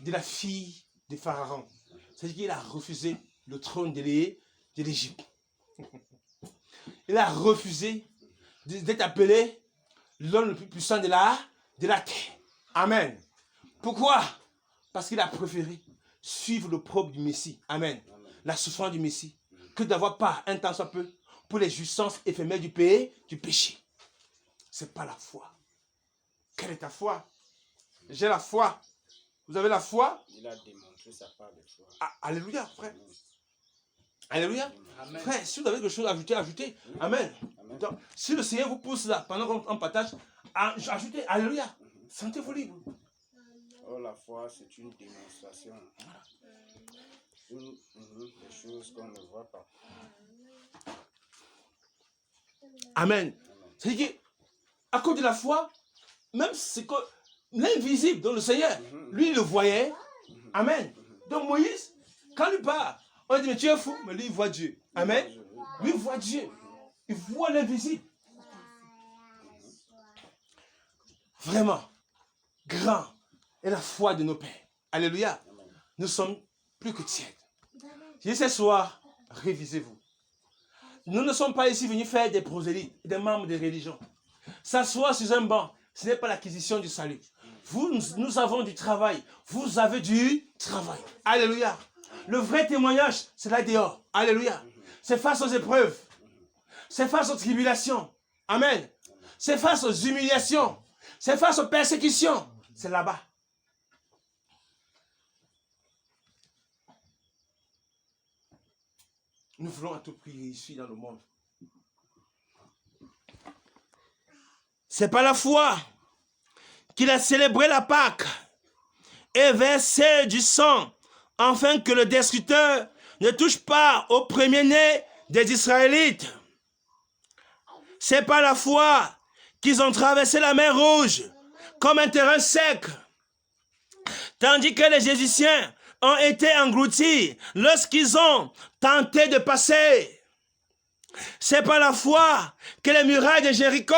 de la fille de Pharaon. C'est-à-dire qu'il a refusé le trône de l'Égypte. Il a refusé d'être appelé l'homme le plus puissant de la terre. Amen. Pourquoi? Parce qu'il a préféré suivre le propre du Messie. Amen. La souffrance du Messie. Que d'avoir part un temps soit peu pour les jouissances éphémères du péché. C'est pas la foi. Quelle est ta foi? J'ai la foi. Vous avez la foi?
Il a démontré sa part de foi.
Ah, alléluia, frère. Alléluia. Amen. Frère, si vous avez quelque chose à ajouter, ajoutez. Amen. Amen. Donc, si le Seigneur vous pousse là, pendant qu'on partage, ajoutez. Alléluia. Sentez-vous libre.
Oh, la foi, c'est une démonstration. Des choses qu'on ne voit pas.
Amen. C'est-à-dire qu'à cause de la foi, même c'est que l'invisible, donc le Seigneur, lui, il le voyait. Amen. Donc Moïse, quand il part, on dit, mais tu es fou, mais lui, il voit Dieu. Amen. Lui, il voit Dieu. Il voit l'invisible. Vraiment, grand est la foi de nos pères. Alléluia. Nous sommes plus que tièdes. Et ce soir, révisez-vous. Nous ne sommes pas ici venus faire des prosélytes, des membres des religions. S'asseoir sur un banc, ce n'est pas l'acquisition du salut. Nous avons du travail. Vous avez du travail. Alléluia. Le vrai témoignage, c'est là dehors. Alléluia. C'est face aux épreuves. C'est face aux tribulations. Amen. C'est face aux humiliations. C'est face aux persécutions. C'est là-bas. Nous voulons à tout prix réussir dans le monde. C'est par la foi qu'il a célébré la Pâque et versé du sang afin que le destructeur ne touche pas au premier-né des Israélites. C'est par la foi qu'ils ont traversé la mer Rouge comme un terrain sec, tandis que les Égyptiens ont été engloutis lorsqu'ils ont tenté de passer. C'est par la foi que les murailles de Jéricho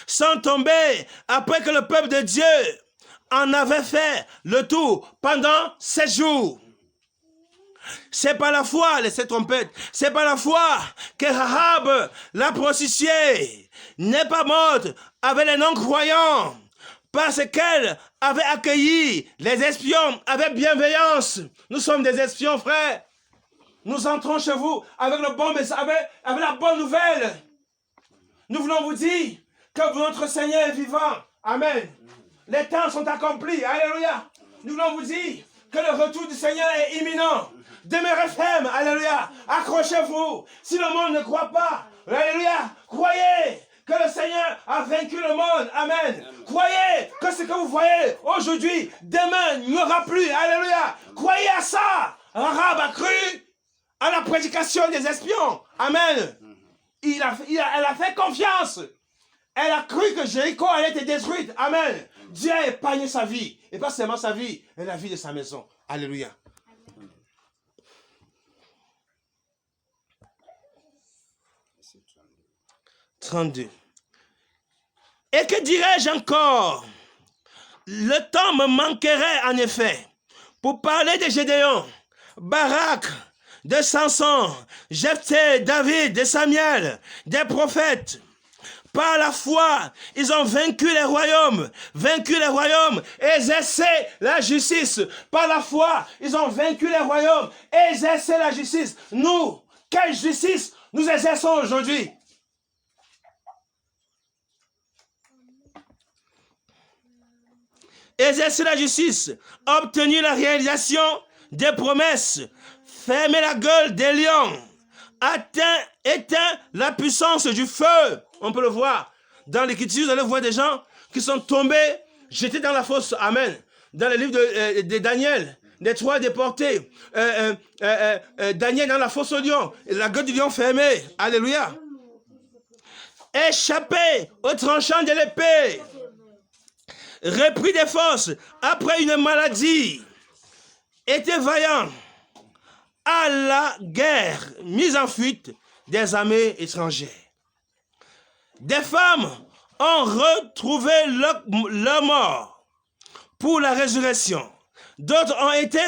sont tombées après que le peuple de Dieu en avait fait le tour pendant 7 jours. C'est par la foi, laissez trompettes, c'est par la foi que Rahab, la prostituée, n'est pas morte avec les non-croyants, parce qu'elle avait accueilli les espions avec bienveillance. Nous sommes des espions, frères. Nous entrons chez vous avec le bon message, avec la bonne nouvelle. Nous voulons vous dire que votre Seigneur est vivant. Amen. Les temps sont accomplis. Alléluia. Nous voulons vous dire que le retour du Seigneur est imminent. Demeurez ferme. Alléluia. Accrochez-vous. Si le monde ne croit pas, alléluia, croyez que le Seigneur a vaincu le monde. Amen. Croyez que ce que vous voyez aujourd'hui, demain, il n'y aura plus. Alléluia. Croyez à ça. Rahab a cru à la prédication des espions. Amen. Elle a fait confiance. Elle a cru que Jéricho allait être détruite. Amen. Dieu a épargné sa vie. Et pas seulement sa vie, mais la vie de sa maison. Alléluia. « 32. Et que dirais-je encore? Le temps me manquerait en effet pour parler de Gédéon, Barak, de Samson, Jephthé, David, de Samuel, des prophètes. Par la foi, ils ont vaincu les royaumes et exercé la justice. Par la foi, ils ont vaincu les royaumes et exercé la justice. Nous, quelle justice nous exerçons aujourd'hui? Exercer la justice, obtenir la réalisation des promesses, fermer la gueule des lions, éteint la puissance du feu. On peut le voir. Dans l'Écriture, vous allez voir des gens qui sont tombés, jetés dans la fosse. Amen. Dans le livre de Daniel, les 3 déportés. Daniel dans la fosse au lion. La gueule du lion fermée. Alléluia. Échappé au tranchant de l'épée. Repris des forces après une maladie. Était vaillant à la guerre, mise en fuite des armées étrangères. Des femmes ont retrouvé leur mort pour la résurrection. D'autres ont été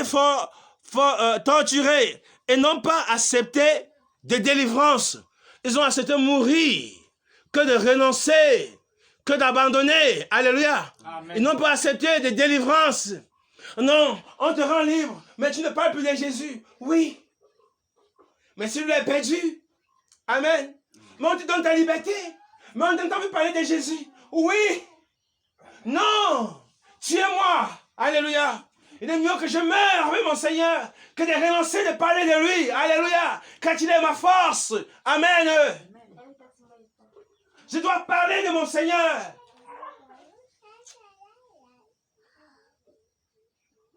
torturés et n'ont pas accepté de délivrance. Ils ont accepté de mourir que de renoncer, que d'abandonner. Alléluia. Amen. Ils n'ont pas accepté de délivrance. Non, on te rend libre, mais tu ne parles plus de Jésus. Oui. Mais si tu l'as perdu, amen. Mais on te donne ta liberté. Mais on t'entend plus parler de Jésus. Oui. Non. Tuez-moi. Alléluia. Il est mieux que je meure avec mon Seigneur que de renoncer de parler de lui. Alléluia. Car il est ma force. Amen. Je dois parler de mon Seigneur.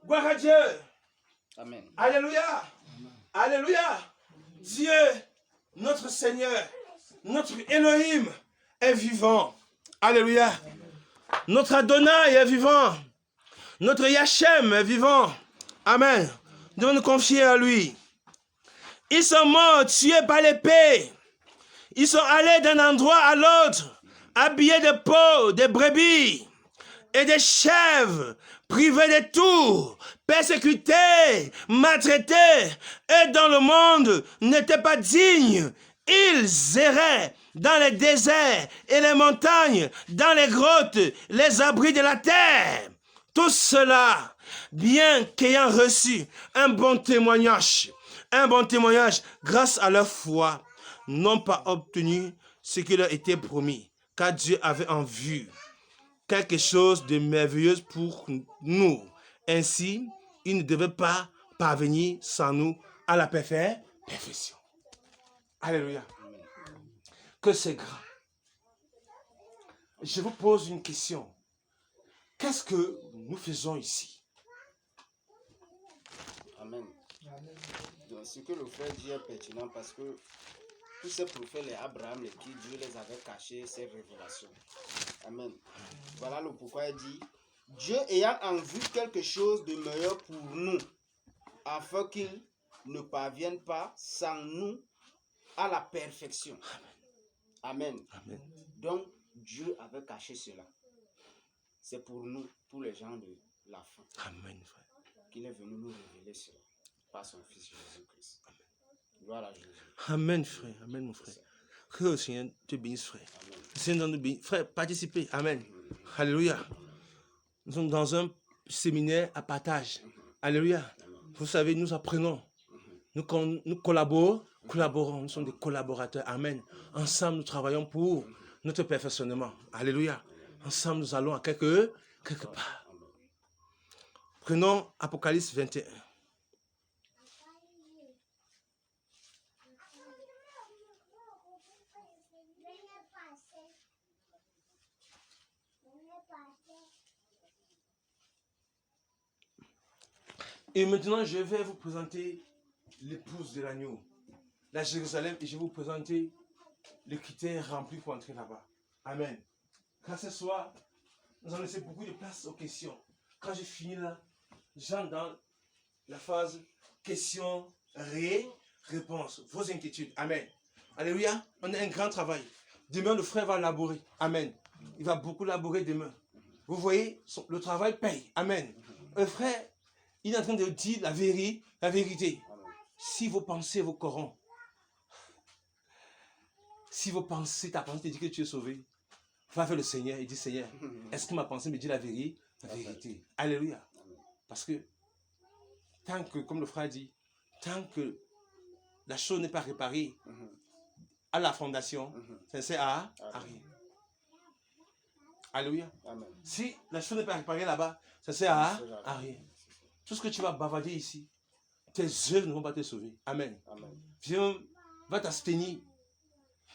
Gloire à Dieu.
Amen.
Alléluia. Alléluia. Dieu, notre Seigneur, notre Elohim est vivant. Alléluia. Notre Adonai est vivant. Notre Yachem est vivant. Amen. Nous devons nous confier à lui. Ils sont morts, tués par l'épée. Ils sont allés d'un endroit à l'autre, habillés de peaux, de brebis et de chèvres, privés de tout, persécutés, maltraités, et dans le monde n'étaient pas dignes. Ils erraient dans les déserts et les montagnes, dans les grottes, les abris de la terre. Tout cela, bien qu'ayant reçu un bon témoignage grâce à leur foi, n'ont pas obtenu ce qui leur était promis, car Dieu avait en vue quelque chose de merveilleux pour nous. Ainsi, il ne devait pas parvenir sans nous à la perfection. Alléluia. Que c'est grand. Je vous pose une question. Qu'est-ce que nous faisons ici?
Amen. Donc, ce que le frère dit est pertinent parce que tous ces prophètes, les Abraham, les qui Dieu les avait cachés, ces révélations. Amen. Voilà le pourquoi il dit, Dieu ayant en vue quelque chose de meilleur pour nous. afin qu'ils ne parviennent pas sans nous à la perfection. Amen.
Amen.
Donc, Dieu avait caché cela. C'est pour nous, pour les gens de la fin,
Amen, frère.
qu'il est venu nous révéler cela par son Fils Jésus-Christ. Gloire à Jésus.
Amen, frère. Amen, mon frère. Que le Seigneur te bénisse, frère. Le Seigneur nous bénisse. Frère, participez. Amen. Alléluia. Nous sommes dans un séminaire à partage. Alléluia. Vous savez, nous apprenons. Nous collaborons. Nous sommes des collaborateurs. Amen. Ensemble, nous travaillons pour notre perfectionnement. Alléluia. Ensemble, nous allons à quelque part. Prenons Apocalypse 21. Et maintenant, je vais vous présenter l'épouse de l'agneau, la Jérusalem, et je vais vous présenter les critères remplis pour entrer là-bas. Amen. Car ce soir, nous allons laisser beaucoup de place aux questions. Quand je finis là, j'entre dans la phase questions-réponses, vos inquiétudes. Amen. Alléluia. On a un grand travail. Demain, le frère va laborer. Amen. Il va beaucoup laborer demain. Vous voyez, le travail paye. Amen. Le frère, il est en train de dire la vérité. Si vos pensées vous corrompent, si vos pensées, ta pensée te dit que tu es sauvé, va vers le Seigneur et dis, Seigneur, est-ce que ma pensée me dit la vérité? Alléluia. Parce que, tant que, comme le frère dit, tant que la chose n'est pas réparée à la fondation, ça ne sert à rien. Alléluia.
Amen.
Si la chose n'est pas réparée là-bas, ça ne sert à rien. Tout ce que tu vas bavarder ici, tes œuvres ne vont pas te sauver. Amen.
Amen.
Viens, va t'abstenir.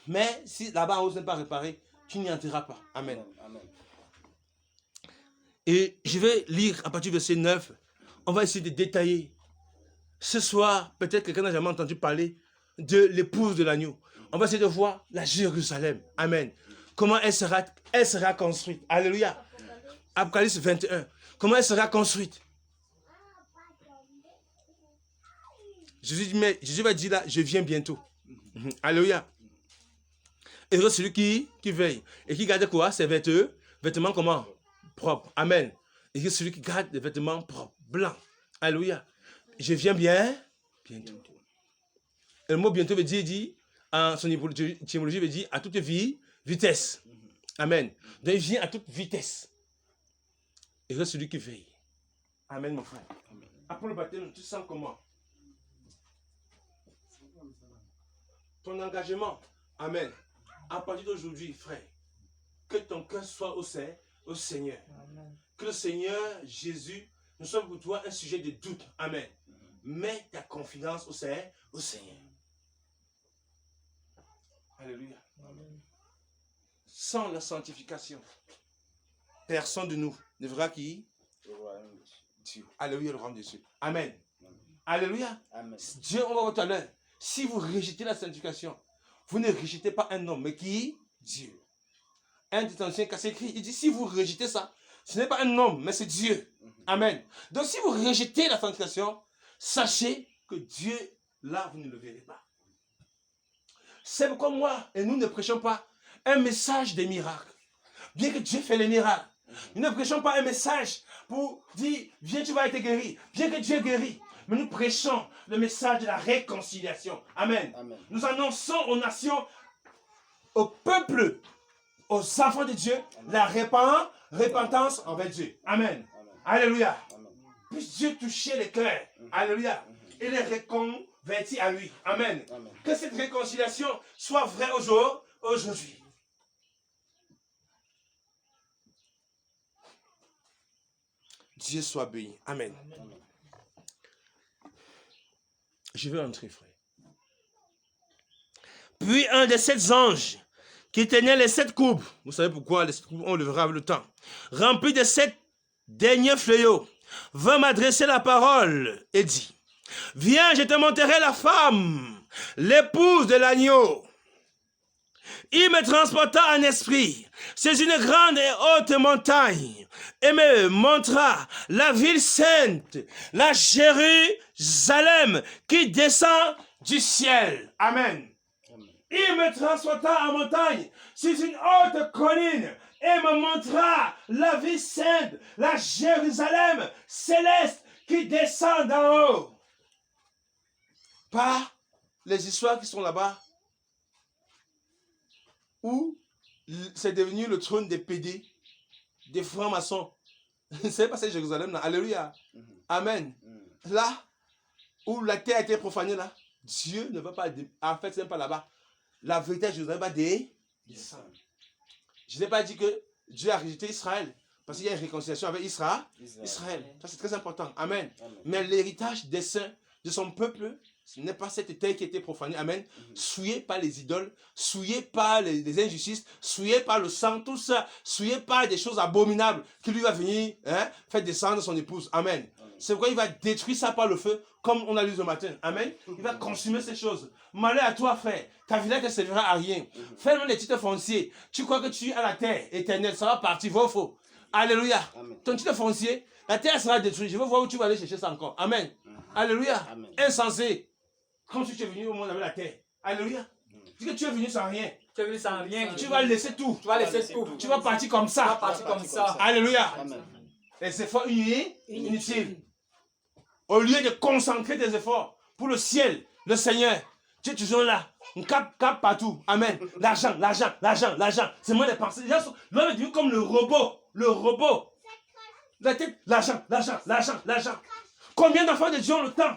Mais si là-bas, on n'est pas réparé, tu n'y entreras pas. Amen.
Amen.
Et je vais lire à partir du verset 9. On va essayer de détailler. Ce soir, peut-être quelqu'un n'a jamais entendu parler de l'épouse de l'agneau. On va essayer de voir la Jérusalem. Amen. Comment elle sera construite. Alléluia. Apocalypse 21. Comment elle sera construite. Jésus va dire là, je viens bientôt. Alléluia. Et celui qui veille et qui garde quoi? Ses vêtements comment? Propres. Amen. Et celui qui garde des vêtements propres, blancs. Alléluia. Je viens bientôt. Et le mot bientôt veut dire en son étymologie veut dire à toute vitesse. Amen. Donc il vient à toute vitesse. Et celui qui veille. Amen, mon frère. Après le baptême, tu sens comment? Ton engagement. Amen. À partir d'aujourd'hui, frère, que ton cœur soit au Seigneur. Amen. Que le Seigneur Jésus ne soit pour toi un sujet de doute. Amen. Mets ta confiance au Seigneur. Alléluia. Amen. Sans la sanctification, personne de nous ne verra qui? Dieu. Alléluia, le royaume de Dieu. Amen. Amen. Alléluia. Amen. Dieu, on va voir tout à l'heure. Si vous rejetez la sanctification, vous ne rejetez pas un homme, mais qui? Dieu. Un des anciens qui a écrit, il dit, si vous rejetez ça, ce n'est pas un homme, mais c'est Dieu. Amen. Donc si vous rejetez la sanctification, sachez que Dieu, là, vous ne le verrez pas. C'est pourquoi moi et nous ne prêchons pas un message des miracles. Bien que Dieu fait les miracles, nous ne prêchons pas un message pour dire, viens, tu vas être guéri. Bien que Dieu guérit. Mais nous prêchons le message de la réconciliation. Amen. Amen. Nous annonçons aux nations, au peuple, aux enfants de Dieu, amen, la repentance envers Dieu. Amen. Amen. Alléluia. Amen. Puisse Dieu toucher les cœurs. Alléluia. Et les reconvertir à lui. Amen. Amen. Que cette réconciliation soit vraie aujourd'hui. Dieu soit béni. Amen. Amen. Je vais entrer, frère. Puis un des 7 anges qui tenait les 7 coupes, vous savez pourquoi les 7 coupes, on le verra avec le temps, rempli de 7 derniers fléaux, vint m'adresser la parole et dit, viens, je te montrerai la femme, l'épouse de l'agneau. Il me transporta en esprit. C'est une grande et haute montagne. Et me montra la ville sainte, la Jérusalem qui descend du ciel. Amen. Il me transporta en montagne, sur une haute colline, et me montra la ville sainte, la Jérusalem céleste qui descend d'en haut. Par les histoires qui sont là-bas, où c'est devenu le trône des PD, des francs-maçons. C'est pas ça Jérusalem là. Alléluia. Amen. Là où la terre a été profanée là, Dieu ne va pas. En fait, c'est même pas là-bas. La vérité, Jérusalem va descendre. Je n'ai pas dit que Dieu a rejeté Israël. Parce qu'il y a une réconciliation avec Israël. Ça, c'est très important. Amen. Mais l'héritage des saints, de son peuple, ce n'est pas cette terre qui a été profanée. Amen. Souillée par les idoles, souillée par les injustices, souillée par le sang, tout ça, souillée par des choses abominables qui lui va venir faire descendre son épouse. Amen. C'est pourquoi il va détruire ça par le feu, comme on a lu ce matin. Amen. Il va consumer ces choses. Malheur à toi, frère. Ta vie ne te servira à rien. Fais-le les titres fonciers. Tu crois que tu as la terre éternelle. Ça va partir. Vrai ou faux? Alléluia. Amen. Ton titre foncier, la terre sera détruite. Je veux voir où tu vas aller chercher ça encore. Amen. Alléluia. Amen. Insensé. Comme si tu es venu au monde avec la terre. Alléluia. Dis que tu es venu sans rien.
Tu es venu sans rien.
Tu vas laisser tout.
Tu vas laisser tout.
Tu vas partir comme ça.
Tu vas partir comme ça.
Alléluia.
Amen.
Les efforts inutiles. Au lieu de concentrer tes efforts pour le ciel, le Seigneur, tu es toujours là. On cap partout. Amen. L'argent. C'est moi les pensées. L'homme est devenu comme le robot. La tête, l'argent. Combien d'enfants de Dieu ont le temps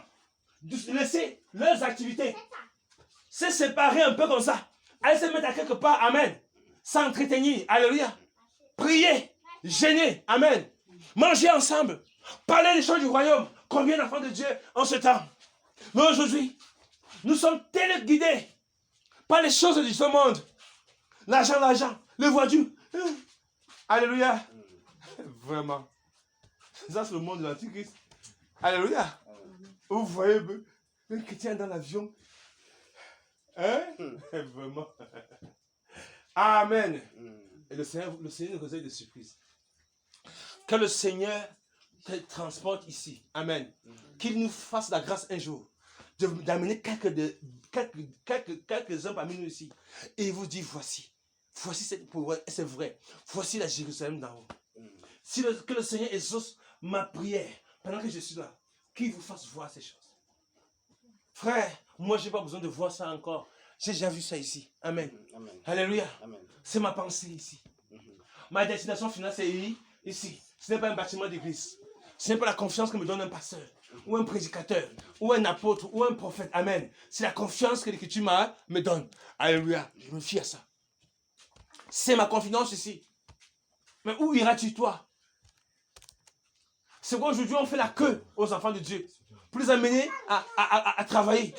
de laisser leurs activités se séparer un peu comme ça? Aller se mettre à quelque part. Amen. S'entretenir. Alléluia. Prier. Gêner. Amen. Manger ensemble. Parler des choses du royaume. Combien d'enfants de Dieu ont ce temps? Mais aujourd'hui, nous sommes téléguidés par les choses de ce monde. L'argent, le voiture. Alléluia. Vraiment. Ça, c'est le monde de l'Antichrist. Alléluia. Vous voyez un chrétien dans l'avion. Vraiment. Amen. Et le Seigneur nous réserve des surprises. Que le Seigneur te transporte ici. Amen. Qu'il nous fasse la grâce un jour d'amener quelques-uns parmi nous ici. Et il vous dit, voici cette pouvoir, c'est vrai. Voici la Jérusalem d'en haut. Que le Seigneur exauce ma prière pendant que je suis là. Qu'il vous fasse voir ces choses. Frère, moi je n'ai pas besoin de voir ça encore. J'ai déjà vu ça ici. Amen. Alléluia. C'est ma pensée ici. Ma destination finale c'est ici. Ce n'est pas un bâtiment d'église. Ce n'est pas la confiance que me donne un pasteur, ou un prédicateur, ou un apôtre, ou un prophète. Amen. C'est la confiance que l'Écriture me donne. Alléluia. Je me fie à ça. C'est ma confidence ici. Mais où iras-tu, toi? C'est qu'aujourd'hui, on fait la queue aux enfants de Dieu pour les amener à travailler.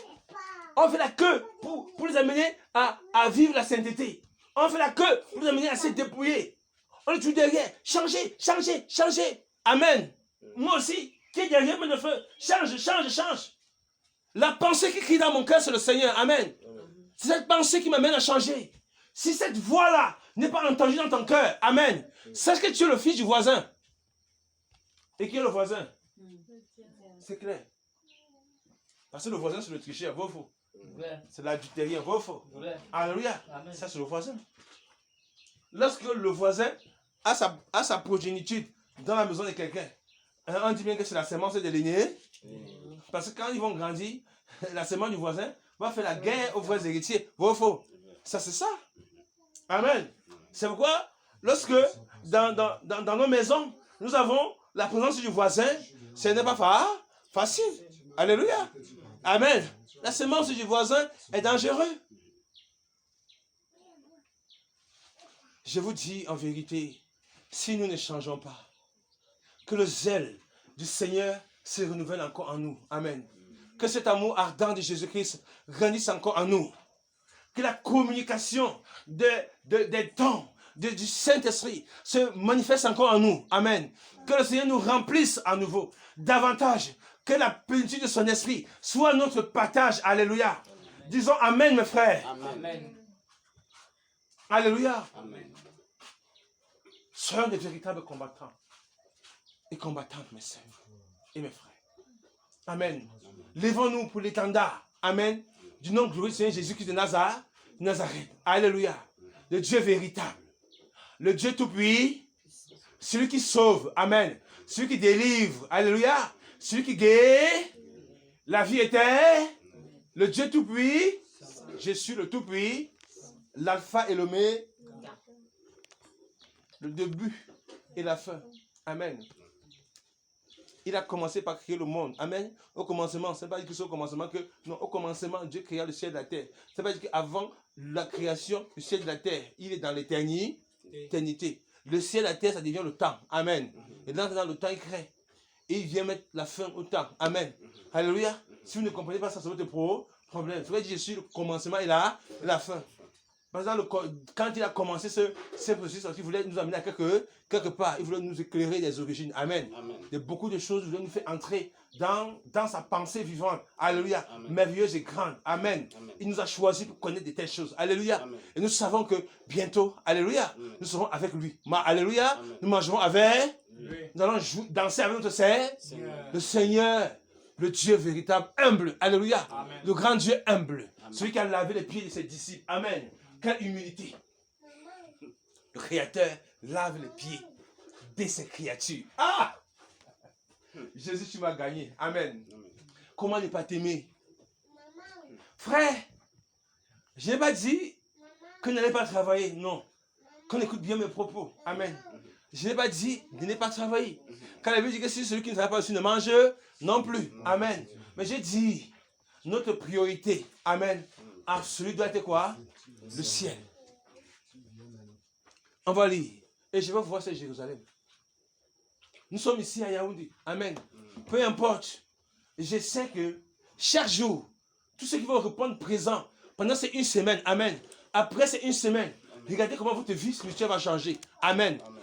On fait la queue pour les amener à vivre la sainteté. On fait la queue pour les amener à se dépouiller. On est tout derrière. Changer. Amen. Moi aussi, qui est derrière me le feu. Change. La pensée qui crie dans mon cœur, c'est le Seigneur. Amen. C'est cette pensée qui m'amène à changer. Si cette voix-là n'est pas entendue dans ton cœur, amen. Sache que tu es le fils du voisin. Et qui est le voisin? C'est clair. Parce que le voisin, c'est le tricheur. Vrai ou faux? C'est l'adultérien. Vrai ou faux? Alléluia. Ça, c'est le voisin. Lorsque le voisin a sa progéniture dans la maison de quelqu'un, on dit bien que c'est la sémence de l'aîné. Parce que quand ils vont grandir, la sémence du voisin va faire la guerre aux vrais héritiers. Vrai ou faux? Ça, c'est ça. Amen. C'est pourquoi, lorsque dans nos maisons, nous avons la présence du voisin, ce n'est pas facile. Alléluia. Amen. La sémence du voisin est dangereuse. Je vous dis en vérité, si nous ne changeons pas, que le zèle du Seigneur se renouvelle encore en nous. Amen. Que cet amour ardent de Jésus-Christ grandisse encore en nous. Que la communication des dons du Saint-Esprit se manifeste encore en nous. Amen. Que le Seigneur nous remplisse à nouveau davantage. Que la plénitude de son esprit soit notre partage. Alléluia. Disons Amen, mes frères.
Amen.
Alléluia.
Amen.
Soyons des véritables combattants et combattantes, mes sœurs et mes frères. Amen. Lèvons-nous pour l'étendard. Amen. Du nom glorieux du Seigneur Jésus-Christ de Nazareth. Alléluia. Le Dieu véritable. Le Dieu tout-puissant. Celui qui sauve. Amen. Celui qui délivre. Alléluia. Celui qui guérit. La vie était. Le Dieu tout-puissant. Je suis le tout-puissant. L'alpha et l'oméga. Le début et la fin. Amen. Il a commencé par créer le monde. Amen. Au commencement, ce n'est pas dire que c'est au commencement que... Non, au commencement, Dieu créa le ciel et la terre. Ça veut dire qu'avant la création du ciel et de la terre, il est dans l'éternité. Le ciel et la terre, ça devient le temps. Amen. Et dans le temps, il crée. Et il vient mettre la fin au temps. Amen. Alléluia. Si vous ne comprenez pas ça, c'est votre problème. Ça veut dire que je suis le commencement et la fin. Par exemple, quand il a commencé ce processus, il voulait nous amener à quelque part. Il voulait nous éclairer des origines. Amen.
Amen.
De beaucoup de choses, il voulait nous faire entrer dans sa pensée vivante. Alléluia.
Amen.
Merveilleuse et grande. Amen.
Amen.
Il nous a choisis pour connaître de telles choses. Alléluia.
Amen.
Et nous savons que bientôt, alléluia,
Amen.
nous serons avec lui. Alléluia.
Amen.
Nous mangerons avec.
Oui.
Nous allons danser avec notre Seigneur.
Seigneur.
Le Seigneur, le Dieu véritable, humble. Alléluia.
Amen.
Le grand Dieu humble.
Amen.
Celui qui a lavé les pieds de ses disciples. Amen. Quelle humilité. Le Créateur lave les pieds de ses créatures. Ah! Jésus, tu m'as gagné. Amen.
Amen.
Comment ne pas t'aimer? Frère, je n'ai pas dit que je n'allais pas travailler. Non. Qu'on écoute bien mes propos. Amen. Je n'ai pas dit de ne pas travailler. Quand la Bible dit que si celui qui ne travaille pas aussi ne mange non plus. Amen. Mais j'ai dit, notre priorité, amen, absolue doit être quoi? Le ciel. On va lire. Et je vais voir c'est Jérusalem. Nous sommes ici à Yaoundé. Amen. Peu importe. Je sais que chaque jour, tous ceux qui vont répondre présent, pendant ces une semaine, amen. Après ces une semaine, regardez comment votre vie spirituelle va changer. Amen.
Amen.